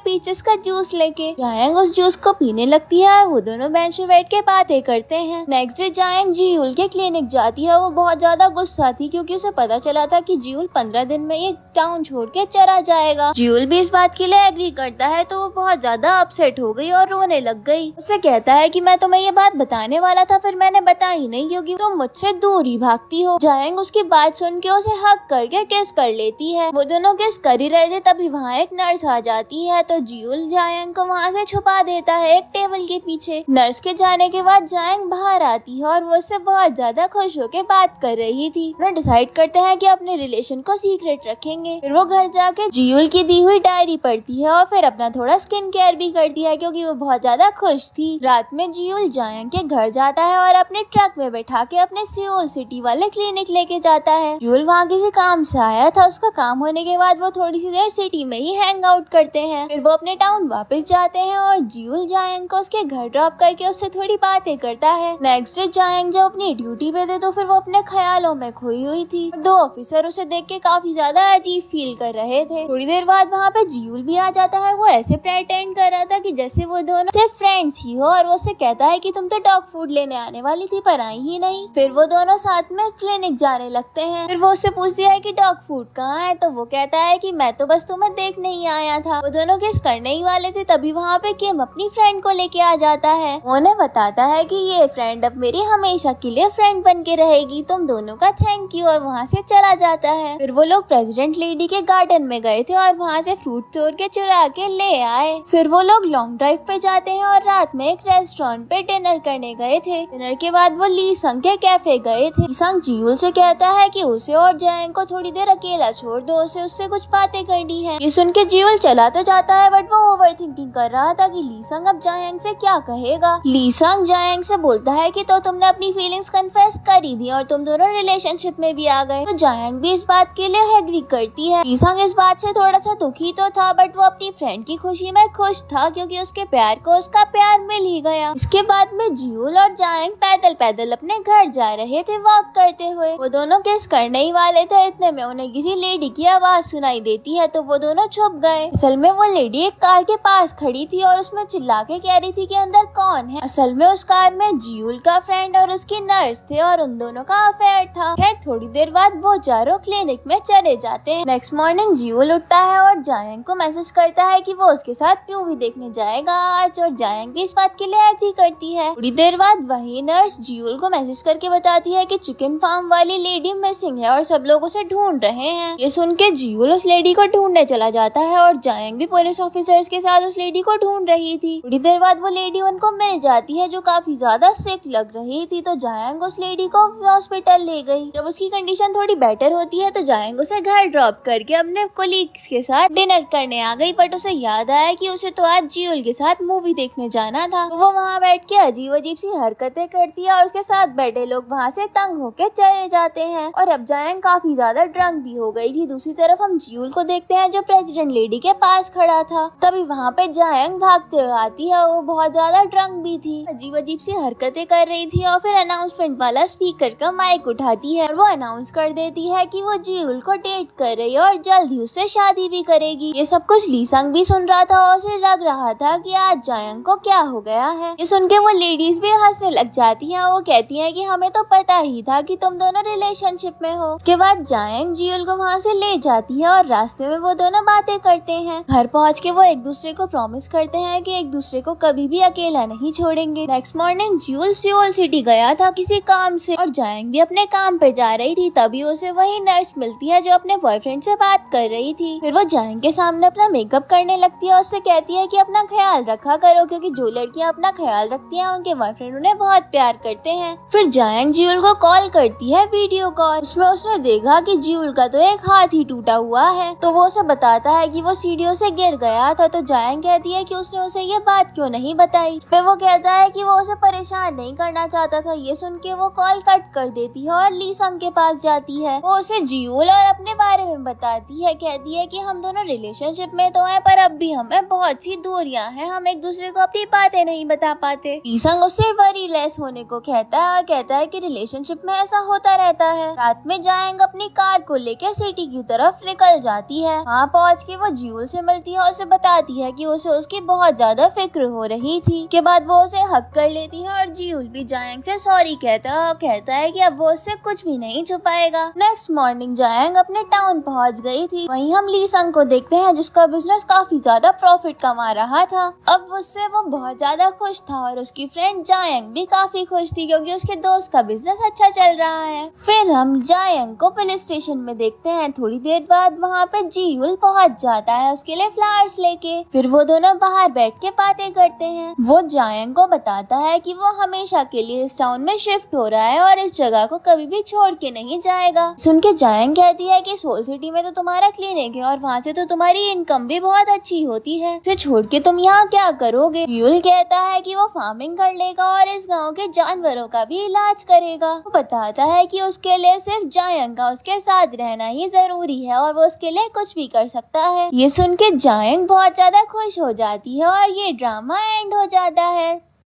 पीचेस का जूस लेके। जायंग उस जूस को पीने लगती है और वो दोनों बेंच पे बैठ के बातें करते हैं। नेक्स्ट डे जायंग जियूल के क्लिनिक जाती है। वो बहुत ज्यादा गुस्सा थी क्योंकि उसे पता चला था कि जियूल 15 दिन में ये टाउन छोड़ के चला जाएगा। जियूल भी इस बात के लिए एग्री करता है तो वो बहुत ज्यादा अपसेट हो गई और रोने लग गई। उससे कहता है कि मैं तुम्हें ये बात बताने वाला था फिर मैंने बताई नहीं क्योंकि तुम मुझसे दूर ही भागती हो। जायंग उसकी बात सुन के उसे हक करके किस कर लेती है। वो दोनों किस कर ही रहे थे तभी वहाँ एक नर्स आ जाती है तो जियूल जायंग को वहाँ से छुपा देता है एक टेबल के पीछे। नर्स के जाने के बाद जायंग बाहर आती है और वो उससे बहुत ज्यादा खुश होकर बात कर रही थी। वो डिसाइड करते हैं कि अपने रिलेशन को सीक्रेट रखेंगे। फिर वो घर जाके जियूल की दी हुई डायरी पढ़ती है और फिर अपना थोड़ा स्किन केयर भी करती है क्योंकि वो बहुत ज्यादा खुश थी। रात में जियूल जायंग के घर जाता है और अपने ट्रक में बैठा के अपने सियोल सिटी वाले क्लिनिक लेके जाता है। जियूल वहाँ किसी काम से आया था, उसका काम होने के बाद वो थोड़ी सी देर सिटी में ही हैंग आउट करते हैं। फिर वो अपने टाउन वापस जाते हैं और जियूल जायंग को उसके घर ड्रॉप करके उससे थोड़ी बातें करता है। नेक्स्ट डे जायंग जब अपनी ड्यूटी पे थे तो फिर वो अपने ख्यालों में खोई हुई थी। दो ऑफिसर उसे देख के काफी ज्यादा अजीब फील कर रहे थे। थोड़ी देर बाद वहाँ पे जियूल भी आ जाता है। वो ऐसे प्रेटेंड कर रहा था कि जैसे वो दोनों सिर्फ फ्रेंड्स ही हो और वो उससे कहता है कि तुम तो डॉग फूड लेने आने वाली थी पर आई ही नहीं। फिर वो दोनों साथ में क्लिनिक जाने लगते हैं। फिर वो उससे पूछती है कि डॉग फूड कहाँ है तो वो कहता है कि मैं तो बस तुम्हें देखने ही आया था। वो दोनों किस करने ही वाले थे तभी वहाँ पे किम अपनी फ्रेंड को लेके आ जाता है। वो उन्हें बताता है कि ये फ्रेंड अब मेरी हमेशा के लिए फ्रेंड बन के रहेगी, तुम दोनों का थैंक यू, और वहाँ से चला जाता है। फिर वो लोग प्रेसिडेंट लेडी के गार्डन में गए थे और वहाँ से फ्रूट तोड़ के चुरा के ले आए। फिर वो लोग लॉन्ग ड्राइव पे जाते हैं और रात में एक रेस्टोरेंट पे डिनर करने गए थे। डिनर के बाद वो ली संग के कैफे गए थे। ली संग जियूल से कहता है कि उसे और जायंग को थोड़ी देर अकेला छोड़ दो, उसे उससे कुछ बातें करनी है। ये सुन के जियूल चला तो जाता है बट वो ओवर थिंकिंग कर रहा था कि ली संग अब जायंग से क्या कहेगा। ली संग जायंग से बोलता है कि तो तुमने अपनी फीलिंग्स कन्फेस कर ही दी और तुम दोनों रिलेशनशिप में भी आ गए। तो जायंग भी इस बात के लिए एग्री करती है। ली संग इस बात से थोड़ा सा दुखी तो था बट वो अपनी फ्रेंड की खुशी में खुश था क्योंकि उसके प्यार को उसका प्यार मिल ही गया। इसके बाद में जियूल और जायंग पैदल पैदल अपने घर जा रहे थे वॉक करते हुए। वो दोनों किस करने ही वाले थे, इतने में उन्हें किसी लेडी की आवाज सुनाई देती है तो वो दोनों छुप गए। असल में वो लेडी एक कार के पास खड़ी थी और उसमें चिल्ला के कह रही थी कि अंदर कौन है। असल में उस कार में जियूल का फ्रेंड और उसकी नर्स थे और उन दोनों का अफेयर था। खैर थोड़ी देर बाद वो चारों क्लिनिक में चले जाते हैं। नेक्स्ट मॉर्निंग जियूल उठता है और जायंग को मैसेज करता है कि वो उसके साथ मूवी देखने जाएगा आज, और जायंग भी इस बात के लिए एग्री करती है। थोड़ी देर बाद वही नर्स जियूल को मैसेज करके बताती है कि चिकन फार्म वाली लेडी मिसिंग है और सब लोग उसे ढूंढ रहे हैं। ये सुन के जियूल उस लेडी को ढूंढने चला जाता है और जायंग भी पुलिस ऑफिसर्स के साथ उस लेडी को ढूंढ रही थी। थोड़ी देर बाद वो लेडी उनको मिल जाती है जो काफी ज्यादा सिक लग रही थी तो जायंग उस लेडी को हॉस्पिटल ले गई। जब उसकी कंडीशन थोड़ी बेटर होती है तो जायंग उसे घर ड्रॉप करके अपने कोलीग्स के साथ डिनर करने आ गई बट उसे याद आया कि उसे तो आज जियूल के साथ मूवी देखने जाना था। तो वो वहाँ बैठ के अजीब अजीब सी हरकतें करती है और उसके साथ बैठे लोग वहाँ से तंग होके चले जाते हैं। और अब जायंग काफी ज्यादा ड्रंक भी हो गई थी। दूसरी तरफ हम जियूल को देखते हैं जो प्रेसिडेंट लेडी के पास खड़ा था। तभी वहाँ पे जायंग भागते हुए आती है। वो बहुत ज्यादा ड्रंक भी थी, अजीब अजीब सी हरकतें कर रही थी और फिर अनाउंसमेंट वाला स्पीकर का माइक उठाती है और वो अनाउंस कर देती है कि वो जियूल को डेट कर रही है और जल्द ही उससे शादी भी करेगी। ये सब कुछ ली संग भी सुन रहा था और उसे लग रहा था कि आज जायंग को क्या हो गया है। ये सुन के वो लेडीज भी हंसने लग जाती हैं। वो कहती हैं कि हमें तो पता ही था कि तुम दोनों रिलेशनशिप में हो। उसके बाद जायंग जियूल को वहाँ से ले जाती है और रास्ते में वो दोनों बातें करते हैं। घर पहुँच के वो एक दूसरे को प्रॉमिस करते हैं कि एक दूसरे को कभी भी अकेला नहीं छोड़ेंगे। नेक्स्ट मॉर्निंग जियूल सियोल सिटी गया था किसी काम से और जायंग भी अपने काम पे जा रही थी। तभी उसे वही नर्स मिलती है जो अपने बॉयफ्रेंड से बात कर रही थी। फिर वो जायंग जायंग के सामने अपना मेकअप करने लगती है और उससे कहती है कि अपना ख्याल रखा करो, क्योंकि जो लड़कियां अपना ख्याल रखती हैं उनके बॉयफ्रेंड उन्हें बहुत प्यार करते हैं। फिर जायंग जियूल को कॉल करती है, वीडियो कॉल। उसमें उसने देखा कि जियूल का तो एक हाथ ही टूटा हुआ है, तो वो उसे बताता है कि वो सीढ़ियों से गिर गया था। तो जायंग कहती है कि उसने उसे ये बात क्यों नहीं बताई। इस पे वो कहता है कि वो उसे परेशान नहीं करना चाहता था। ये सुन के वो कॉल कट कर देती है और ली संग के पास जाती है। वो उसे जियूल और अपने बारे में बताती है, कहती है कि हम दोनों रिलेशनशिप में तो हैं, पर अब भी हमें बहुत सी दूरियां हैं, हम एक दूसरे को अपनी बातें नहीं बता पाते। ली संग उससे वरीलेस होने को कहता है और कहता है कि रिलेशनशिप में ऐसा होता रहता है। रात में जायंग अपनी कार को लेकर सिटी की तरफ निकल जाती है। वहाँ पहुँच के वो जियूल से मिलती है और उसे बताती है कि उसे उसकी बहुत ज्यादा फिक्र हो रही थी। के बाद वो उसे हक कर लेती है और जियूल भी जायंग से सॉरी कहता है और कहता है कि अब वो उससे कुछ भी नहीं छुपाएगा। नेक्स्ट मॉर्निंग जायंग अपने टाउन पहुँच गई थी। वहीं हम ली संग को देखते हैं, जिसका बिजनेस काफी ज्यादा प्रॉफिट कमा रहा था। अब उससे वो बहुत ज्यादा खुश था और उसकी फ्रेंड जायंग भी काफी खुश थी, क्योंकि उसके दोस्त का बिजनेस अच्छा चल रहा है। फिर हम जायंग को पुलिस स्टेशन में देखते हैं। थोड़ी देर बाद वहाँ पे जियूल पहुँच जाता है उसके लिए फ्लावर्स लेके। फिर वो दोनों बाहर बैठ के बातें करते हैं। वो जायंग को बताता है कि वो हमेशा के लिए इस टाउन में शिफ्ट हो रहा है और इस जगह को कभी भी छोड़ के नहीं जाएगा। सुन के जायंग कहती है कि सोल सिटी में तो तुम्हारा क्लिनिक है और वहाँ से तो तुम्हारी इनकम भी बहुत अच्छी होती है, इसे छोड़ के तुम यहाँ क्या करोगे। जियूल कहता है कि वो फार्मिंग कर लेगा और इस गाँव के जानवरों का भी इलाज करेगा। वो बताता है कि उसके लिए सिर्फ जायंग का उसके साथ रहना ही जरूरी है और वो उसके लिए कुछ भी कर सकता है। ये सुन के जायंग बहुत ज्यादा खुश हो जाती है और ये ड्रामा एंड हो जाता है।